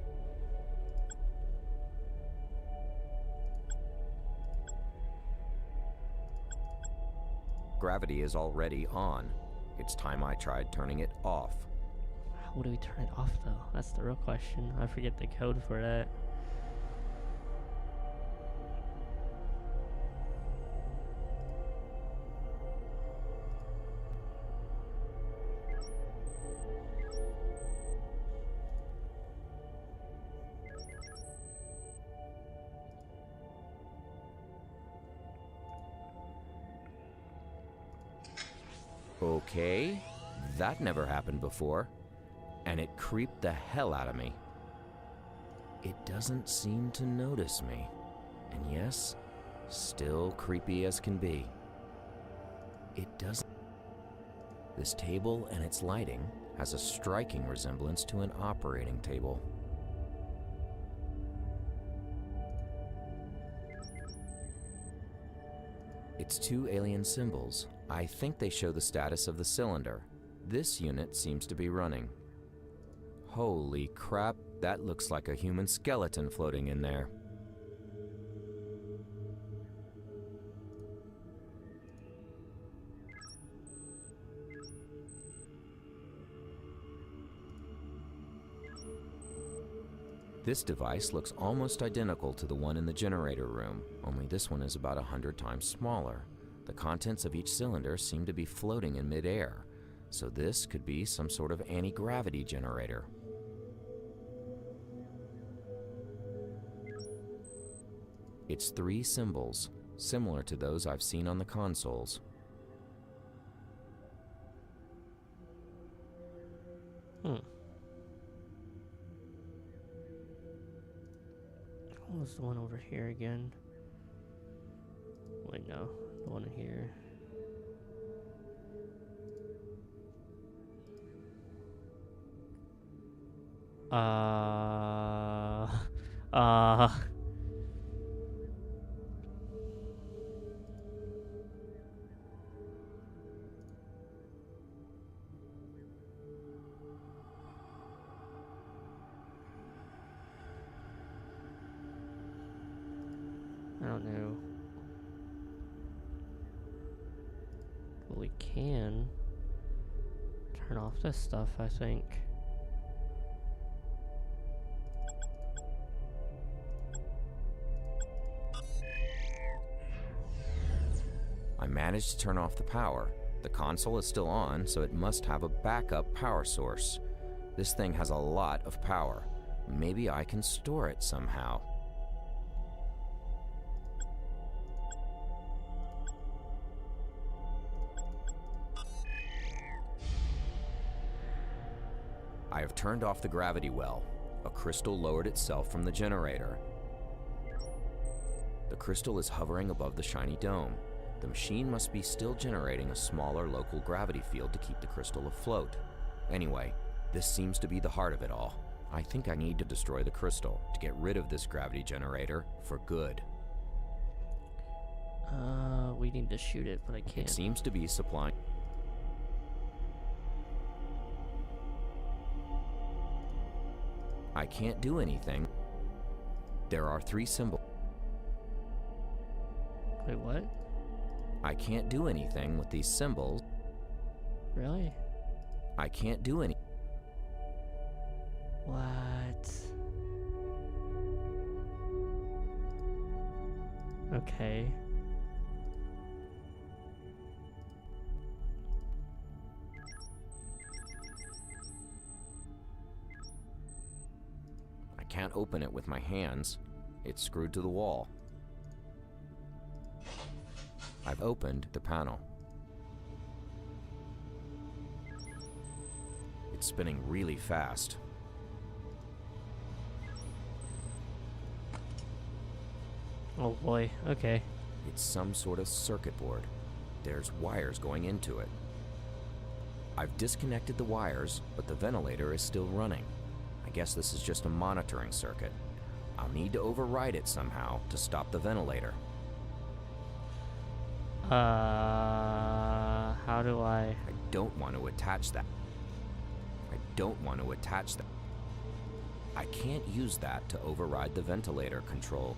Gravity is already on. It's time I tried turning it off. How do we turn it off though? That's the real question. I forget the code for that. Okay, that never happened before, and it creeped the hell out of me. It doesn't seem to notice me, and yes, still creepy as can be. It doesn't. This table and its lighting has a striking resemblance to an operating table. It's two alien symbols. I think they show the status of the cylinder. This unit seems to be running. Holy crap, that looks like a human skeleton floating in there. This device looks almost identical to the one in the generator room, only this one is about 100 times smaller. The contents of each cylinder seem to be floating in midair, so this could be some sort of anti-gravity generator. It's three symbols, similar to those I've seen on the consoles. What was the one over here again? Wait, no. The one here. I don't know. But we can turn off this stuff, I think. I managed to turn off the power. The console is still on, so it must have a backup power source. This thing has a lot of power. Maybe I can store it somehow. I have turned off the gravity well. A crystal lowered itself from the generator. The crystal is hovering above the shiny dome. The machine must be still generating a smaller local gravity field to keep the crystal afloat. Anyway, this seems to be the heart of it all. I think I need to destroy the crystal to get rid of this gravity generator for good. We need to shoot it, but I can't. It seems to be supplying... I can't do anything. There are three symbols. Wait, what? I can't do anything with these symbols. Really? I can't do any... What? Okay. I can't open it with my hands. It's screwed to the wall. I've opened the panel. It's spinning really fast. Oh boy, okay. It's some sort of circuit board. There's wires going into it. I've disconnected the wires, but the ventilator is still running. I guess this is just a monitoring circuit. I'll need to override it somehow to stop the ventilator. How do I... I don't want to attach that. I don't want to attach that. I can't use that to override the ventilator control.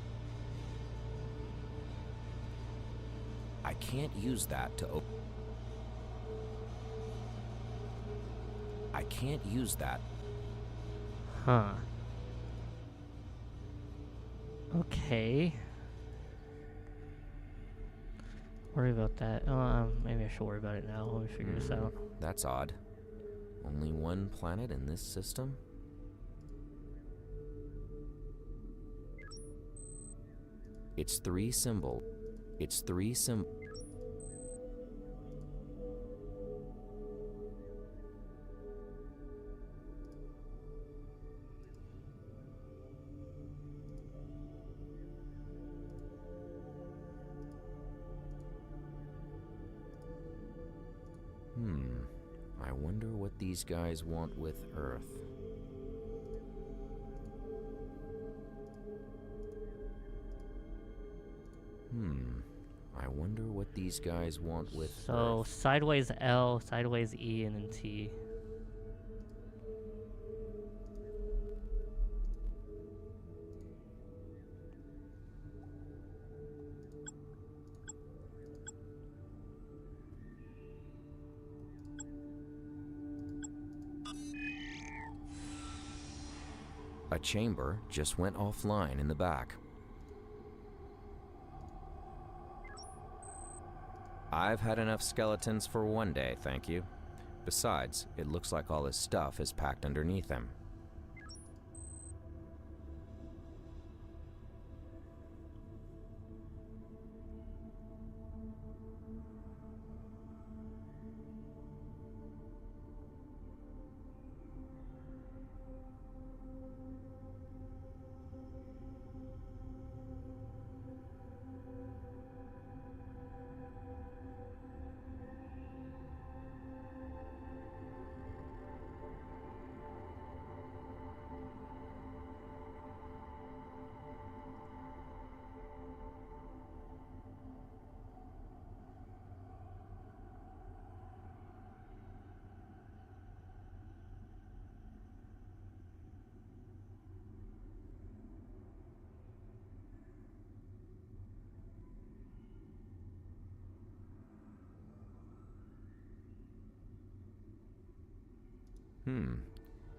I can't use that to I can't use that. Huh. Okay. Worry about that. Maybe I should worry about it now. Let me figure this out. That's odd. Only one planet in this system? It's three symbol. It's three symbol. I wonder what these guys want with Earth. I wonder what these guys want with So, Earth. sideways L, sideways E, and then T. A chamber just went offline in the back. I've had enough skeletons for one day, thank you. Besides, it looks like all his stuff is packed underneath him.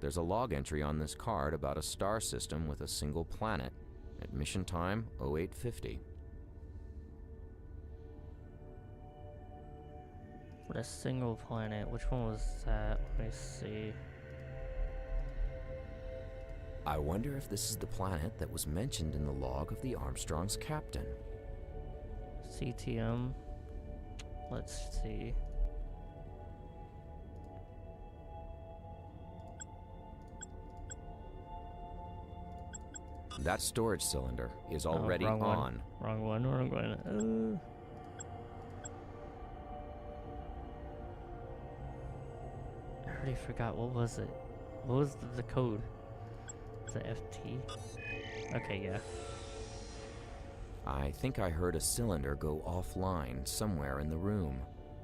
There's a log entry on this card about a star system with a single planet. Admission time 0850. What a single planet. Which one was that? Let me see. I wonder if this is the planet that was mentioned in the log of the Armstrong's captain. CTM. Let's see. That storage cylinder is already wrong one. on. Wrong one. I already forgot. What was it? What was the code? Is it FT? Okay, yeah. I think I heard a cylinder go offline somewhere in the room,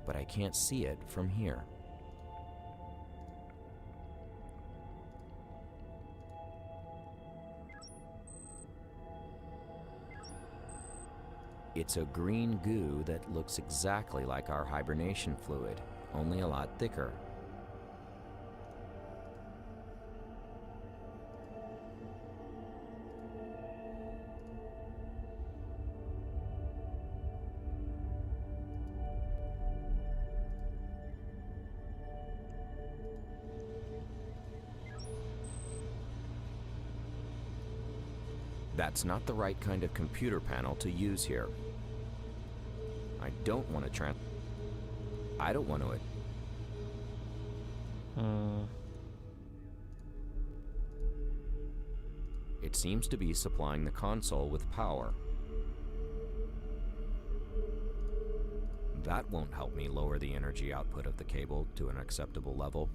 but I can't see it from here. It's a green goo that looks exactly like our hibernation fluid, only a lot thicker. That's not the right kind of computer panel to use here. I don't want to I don't want to. It seems to be supplying the console with power. That won't help me lower the energy output of the cable to an acceptable level.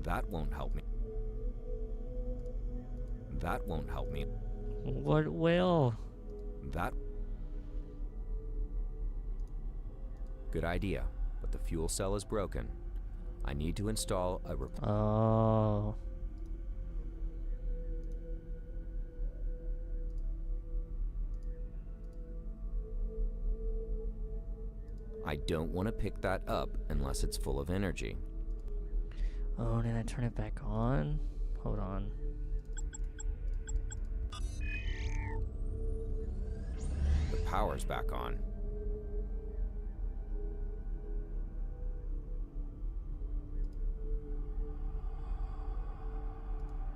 That won't help me. That won't help me. What will? That. Good idea, but the fuel cell is broken. I need to install a Oh. I don't want to pick that up unless it's full of energy. Oh, did I turn it back on? Hold on. The power's back on.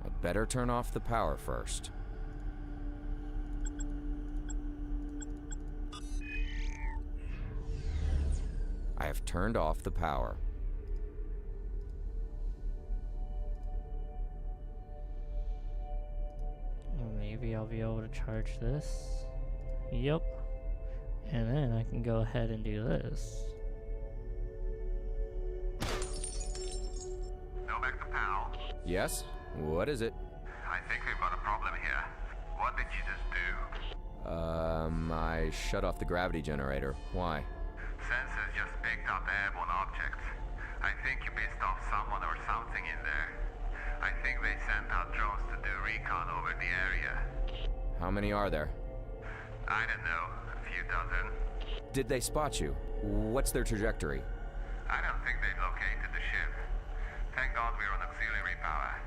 I'd better turn off the power first. I have turned off the power. Maybe I'll be able to charge this. Yep. And then I can go ahead and do this. Novak the pal. Yes? What is it? I think we've got a problem here. What did you just do? I shut off the gravity generator. Why? Sensors just picked up airborne objects. I think you pissed off someone or something in there. I think they sent out drones to do recon over the area. How many are there? I don't know, a few dozen. Did they spot you? What's their trajectory? I don't think they've located the ship. Thank God we're on auxiliary power.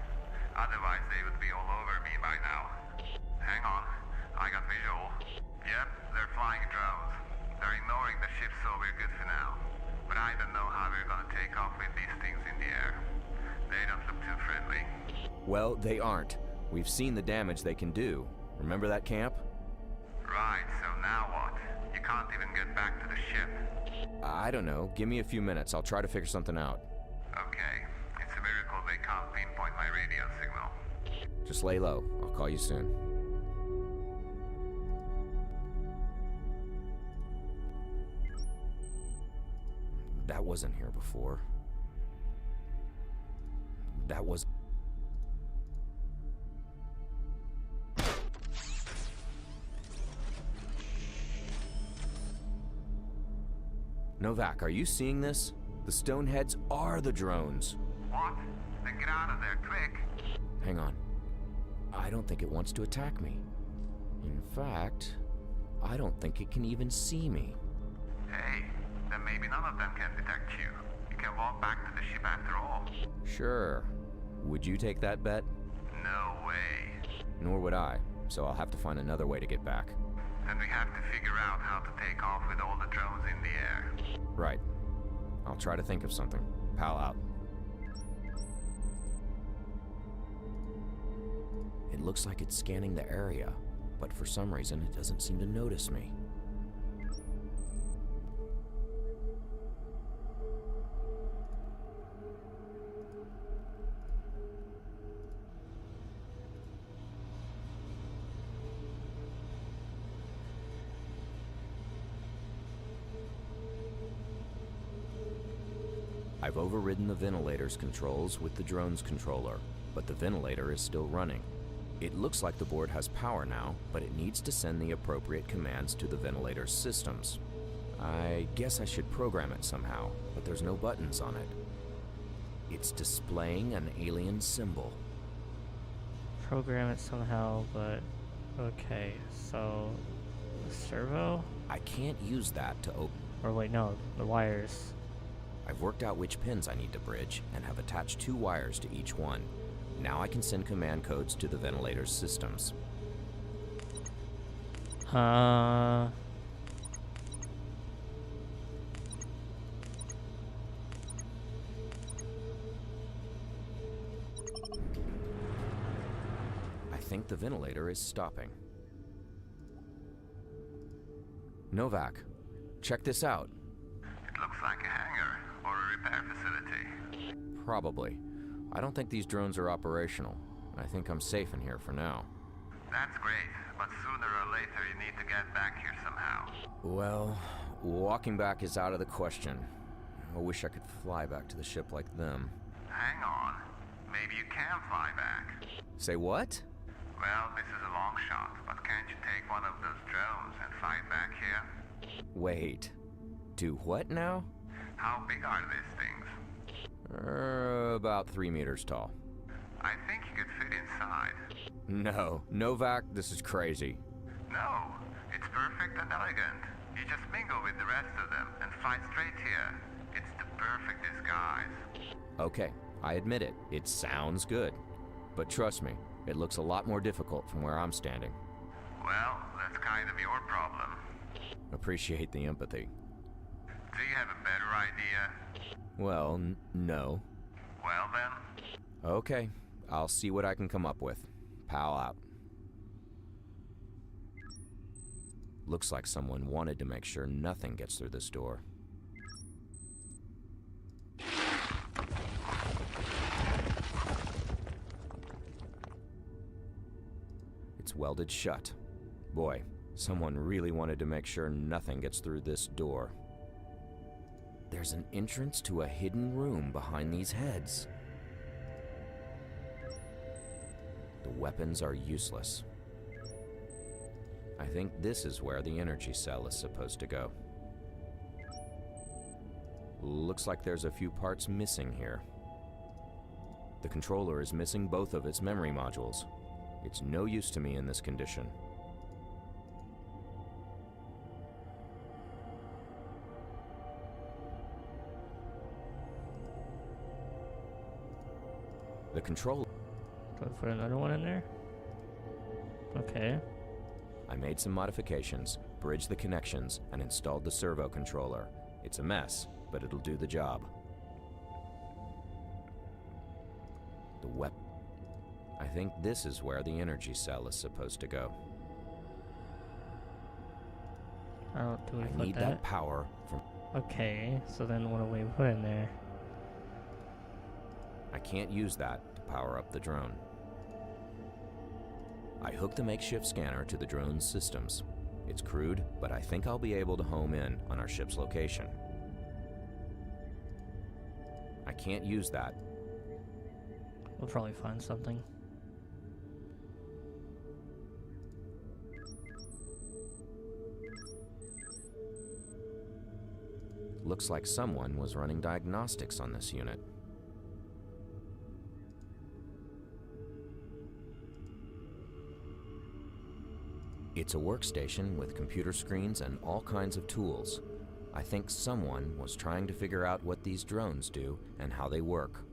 Otherwise they would be all over me by now. Hang on, I got visual. Yep, they're flying drones. They're ignoring the ship, so we're good for now. But I don't know how we're gonna take off with these things in the air. They don't look too friendly. Well, they aren't. We've seen the damage they can do. Remember that camp? Right, so now what? You can't even get back to the ship. I don't know. Give me a few minutes. I'll try to figure something out. Okay, it's a miracle they can't pinpoint my radio signal. Just lay low. I'll call you soon. That wasn't here before. That was... Novak, are you seeing this? The Stoneheads are the drones. What? Then get out of there, quick! Hang on. I don't think it wants to attack me. In fact, I don't think it can even see me. Hey, then maybe none of them can detect you. You can walk back to the ship after all. Sure. Would you take that bet? No way. Nor would I, so I'll have to find another way to get back. Then we have to figure out how to take off with all the drones in the air. Right. I'll try to think of something. Pal out. It looks like it's scanning the area, but for some reason it doesn't seem to notice me. I've overridden the ventilator's controls with the drone's controller, but the ventilator is still running. It looks like the board has power now, but it needs to send the appropriate commands to the ventilator's systems. I guess I should program it somehow, but there's no buttons on it. It's displaying an alien symbol. Program it somehow, but... Okay, so... The servo? I can't use that to open... Or wait, no, the wires. I've worked out which pins I need to bridge and have attached 2 wires to each one. Now I can send command codes to the ventilator's systems. I think the ventilator is stopping. Novak, check this out. It looks like a hangar or a repair facility. Probably. I don't think these drones are operational. I think I'm safe in here for now. That's great, but sooner or later you need to get back here somehow. Well, walking back is out of the question. I wish I could fly back to the ship like them. Hang on. Maybe you can fly back. Say what? Well, this is a long shot, but can't you take one of those drones and fly back here? Wait. Do what now? How big are these things? About 3 meters tall. I think you could fit inside. No, Novak, this is crazy. No, it's perfect and elegant. You just mingle with the rest of them and fly straight here. It's the perfect disguise. Okay, I admit it. It sounds good. But trust me, it looks a lot more difficult from where I'm standing. Well, that's kind of your problem. Appreciate the empathy. Do you have a better idea? Well, no. Well then. Okay, I'll see what I can come up with. Pal out. Looks like someone wanted to make sure nothing gets through this door. It's welded shut. Boy, someone really wanted to make sure nothing gets through this door. There's an entrance to a hidden room behind these heads. The weapons are useless. I think this is where the energy cell is supposed to go. Looks like there's a few parts missing here. The controller is missing both of its memory modules. It's no use to me in this condition. The controller... Do I put another one in there? Okay. I made some modifications, bridged the connections, and installed the servo controller. It's a mess, but it'll do the job. I think this is where the energy cell is supposed to go. Oh, do we I put need that power from... Okay, so then what do we put in there? I can't use that to power up the drone. I hooked the makeshift scanner to the drone's systems. It's crude, but I think I'll be able to home in on our ship's location. I can't use that. We'll probably find something. Looks like someone was running diagnostics on this unit. It's a workstation with computer screens and all kinds of tools. I think someone was trying to figure out what these drones do and how they work.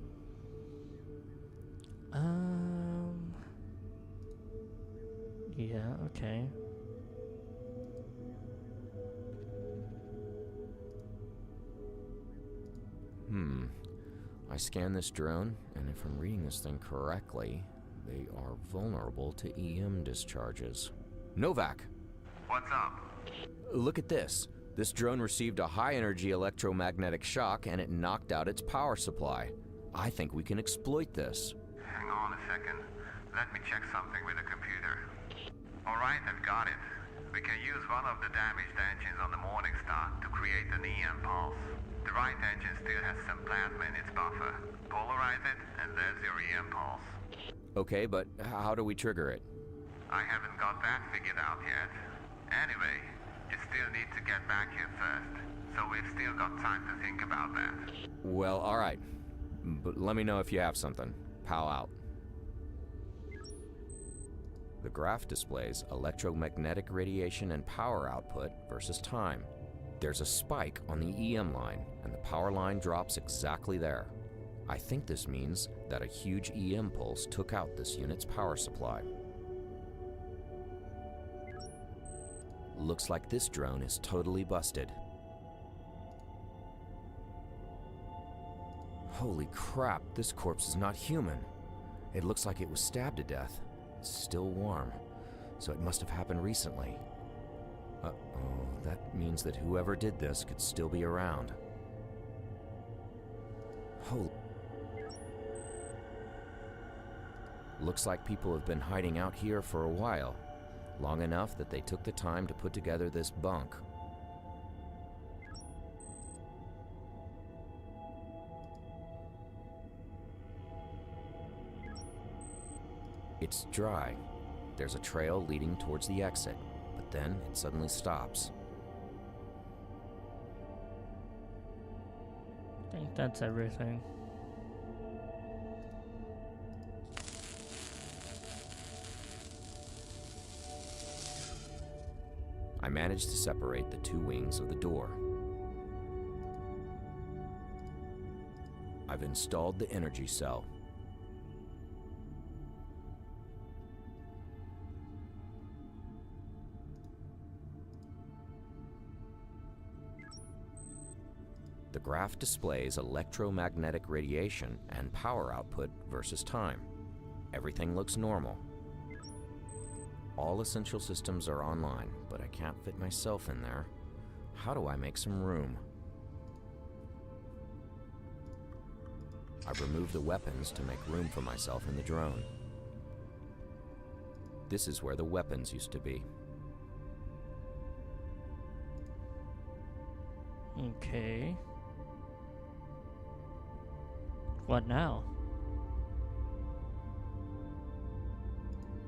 Yeah, okay. I scan this drone, and if I'm reading this thing correctly, they are vulnerable to EM discharges. Novak! What's up? Look at this. This drone received a high-energy electromagnetic shock, and it knocked out its power supply. I think we can exploit this. Hang on a second. Let me check something with the computer. Alright, I've got it. We can use one of the damaged engines on the Morningstar to create an EM pulse. The right engine still has some plasma in its buffer. Polarize it, and there's your EM pulse. Okay, but how do we trigger it? I haven't got that figured out yet. Anyway, you still need to get back here first, so we've still got time to think about that. Well, alright. But let me know if you have something. Pal out. The graph displays electromagnetic radiation and power output versus time. There's a spike on the EM line, and the power line drops exactly there. I think this means that a huge EM pulse took out this unit's power supply. Looks like this drone is totally busted. Holy crap, this corpse is not human. It looks like it was stabbed to death. It's still warm, so it must have happened recently. Uh-oh, that means that whoever did this could still be around. Holy... Looks like people have been hiding out here for a while. Long enough that they took the time to put together this bunk. It's dry. There's a trail leading towards the exit, but then it suddenly stops. I think that's everything. I managed to separate the two wings of the door. I've installed the energy cell. The graph displays electromagnetic radiation and power output versus time. Everything looks normal. All essential systems are online, but I can't fit myself in there. How do I make some room? I've removed the weapons to make room for myself in the drone. This is where the weapons used to be. Okay. What now?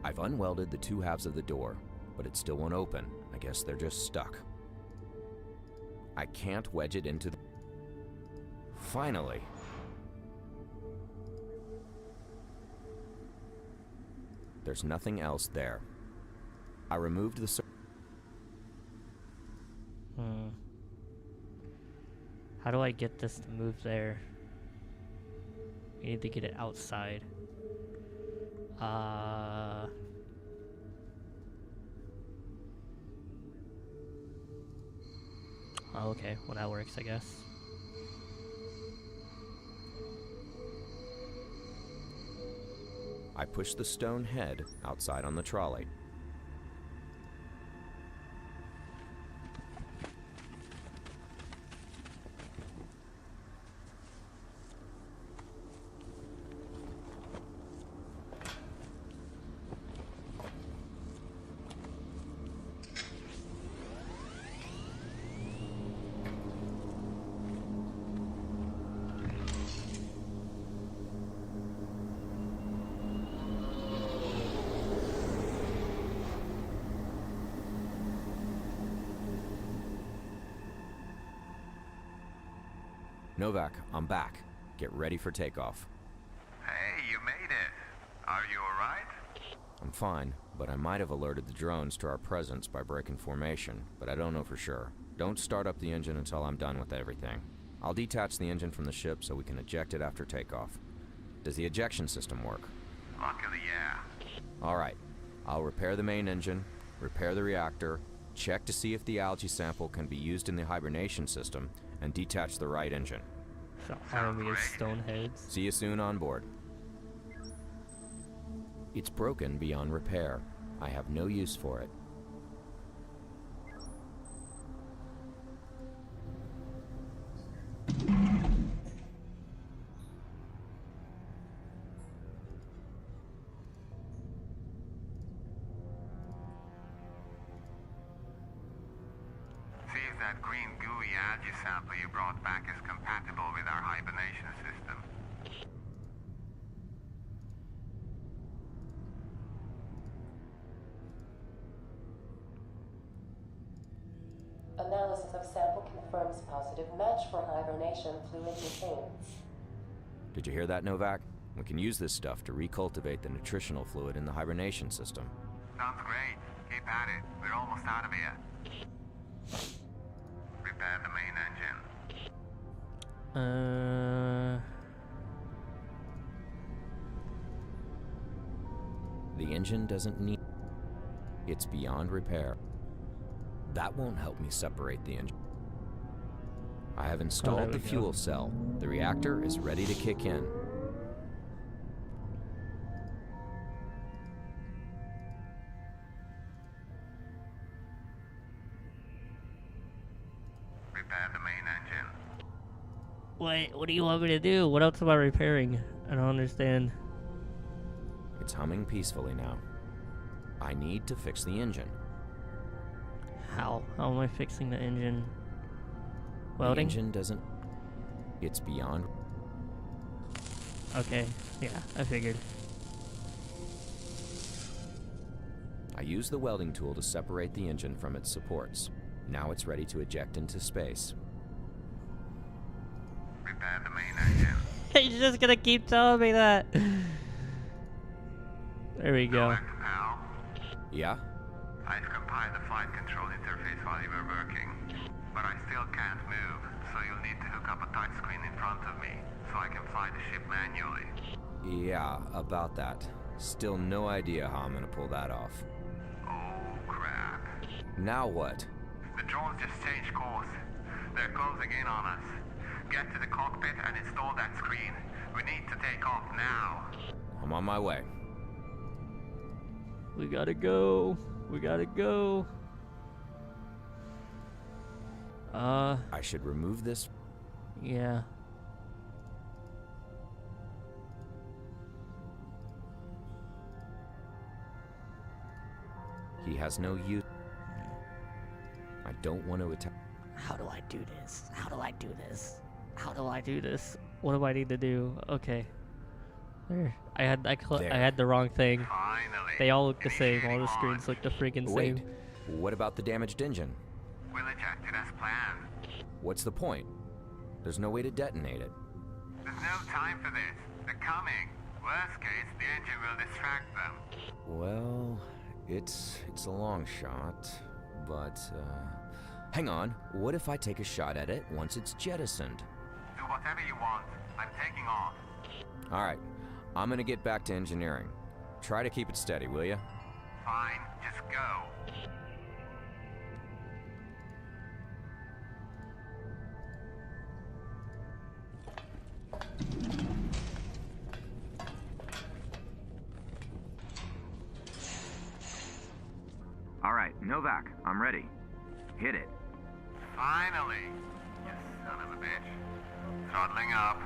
I've unwelded the two halves of the door, but it still won't open. I guess they're just stuck. I can't wedge it into the... Finally! There's nothing else there. I removed the... How do I get this to move there? We need to get it outside. Oh, okay. Well, that works, I guess. I pushed the stone head outside on the trolley. Novak, I'm back. Get ready for takeoff. Hey, you made it. Are you alright? I'm fine, but I might have alerted the drones to our presence by breaking formation, but I don't know for sure. Don't start up the engine until I'm done with everything. I'll detach the engine from the ship so we can eject it after takeoff. Does the ejection system work? Luckily, yeah. Alright. I'll repair the main engine, repair the reactor, check to see if the algae sample can be used in the hibernation system, and detach the right engine. The army of stoneheads. See you soon on board. It's broken beyond repair. I have no use for it. See if that green gooey algae sample you brought back is compatible with our hibernation system. Analysis of sample confirms positive match for hibernation fluid retains. Did you hear that, Novak? We can use this stuff to recultivate the nutritional fluid in the hibernation system. Sounds great. Keep at it. We're almost out of here. Repair the main engine. The engine doesn't need... It's beyond repair. That won't help me separate the engine. I have installed the fuel cell. The reactor is ready to kick in. Repair the main engine. Wait, what do you want me to do? What else am I repairing? I don't understand. It's humming peacefully now. I need to fix the engine. How? How am I fixing the engine? The Welding? engine doesn't... It's beyond... Okay, yeah, I figured. I used the welding tool to separate the engine from its supports. Now it's ready to eject into space. Repair the main engine. He's just gonna keep telling me that. There we go. Pal. Yeah? I've compiled the flight control interface while you were working, but I still can't move, so you'll need to hook up a touchscreen in front of me, so I can fly the ship manually. Yeah, about that. Still no idea how I'm gonna pull that off. Oh, crap. Now what? The drones just changed course. They're closing in on us. Get to the cockpit and install that screen. We need to take off now. I'm on my way. We gotta go. We gotta go. I should remove this. Yeah. He has no use. I don't want to attack. How do I do this? How do I do this? How do I do this? What do I need to do? Okay. There. I had the wrong thing. Finally. They all look the same. All Initiating the screens launch. look the freaking Wait, same. what about the damaged engine? We'll eject it as planned. What's the point? There's no way to detonate it. There's no time for this. They're coming. Worst case, the engine will distract them. Well, it's a long shot, but hang on. What if I take a shot at it once it's jettisoned? Do whatever you want. I'm taking off. All right. I'm gonna get back to engineering. Try to keep it steady, will you? Fine, just go. All right, Novak, I'm ready. Hit it. Finally! You son of a bitch. Throttling up.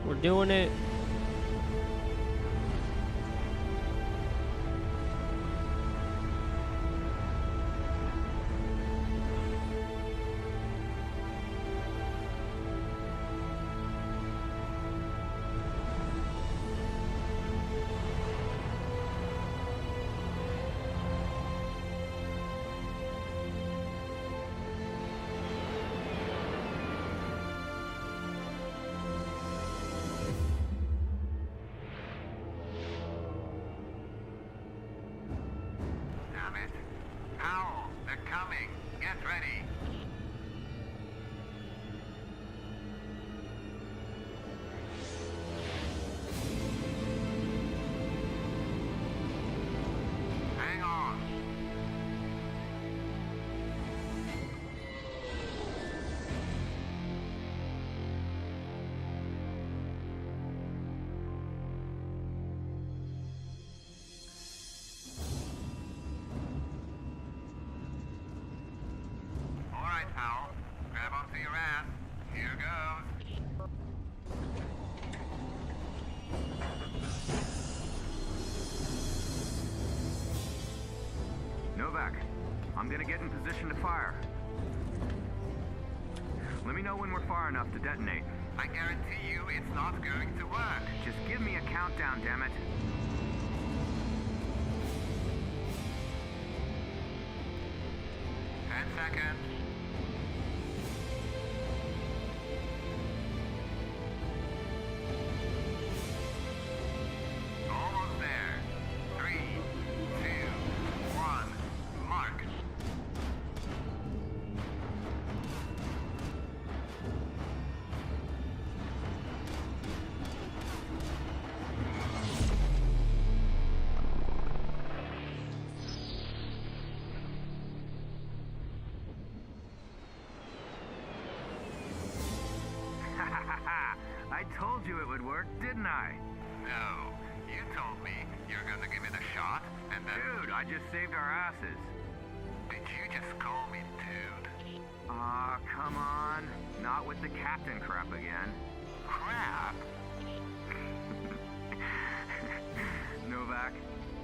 We're doing it. Damn it. Powell, they're coming. Get ready. Hang on. All right, Powell. Grab onto your ass. Here goes. Novak, I'm gonna get in position to fire. Let me know when we're far enough to detonate. I guarantee you it's not going to work. Just give me a countdown, damn it. 10 seconds. Almost there. 3, 2, 1, mark. I told you it would work, didn't I? No, you told me you're gonna give it a shot, and then... Dude, I just saved our asses. Did you just call me dude? Aw, come on. Not with the captain crap again. Crap! Novak,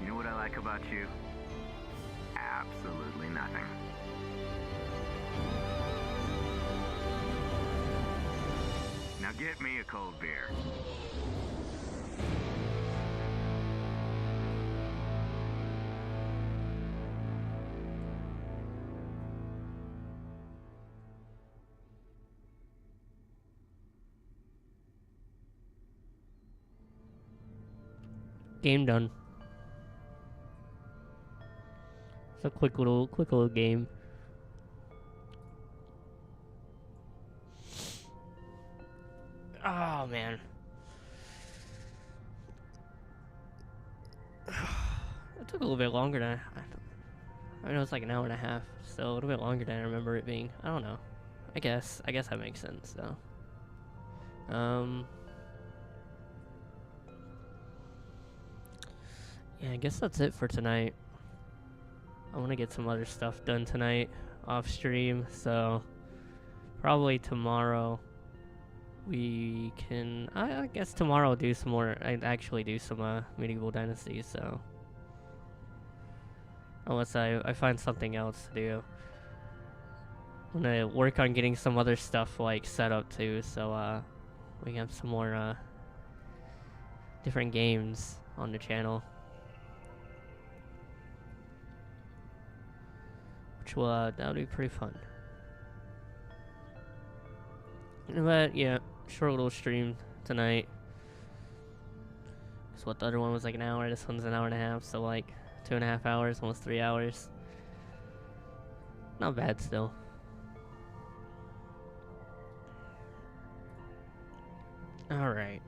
you know what I like about you? Absolutely nothing. Now get me a cold beer. Game done. It's a quick little game. Oh man. It took a little bit longer than I know it's like an hour and a half, so a little bit longer than I remember it being. I don't know. I guess that makes sense though. Yeah, I guess that's it for tonight. I want to get some other stuff done tonight off stream, so probably tomorrow we can. I guess tomorrow I'll do some more. I'd actually do some Medieval Dynasty, so unless I find something else to do. I'm gonna work on getting some other stuff like set up too, so we can have some more different games on the channel. Which will that'll be pretty fun. But yeah, short little stream tonight. Because what the other one was like an hour, this one's an hour and a half, so like 2.5 hours, almost 3 hours. Not bad still. Alright.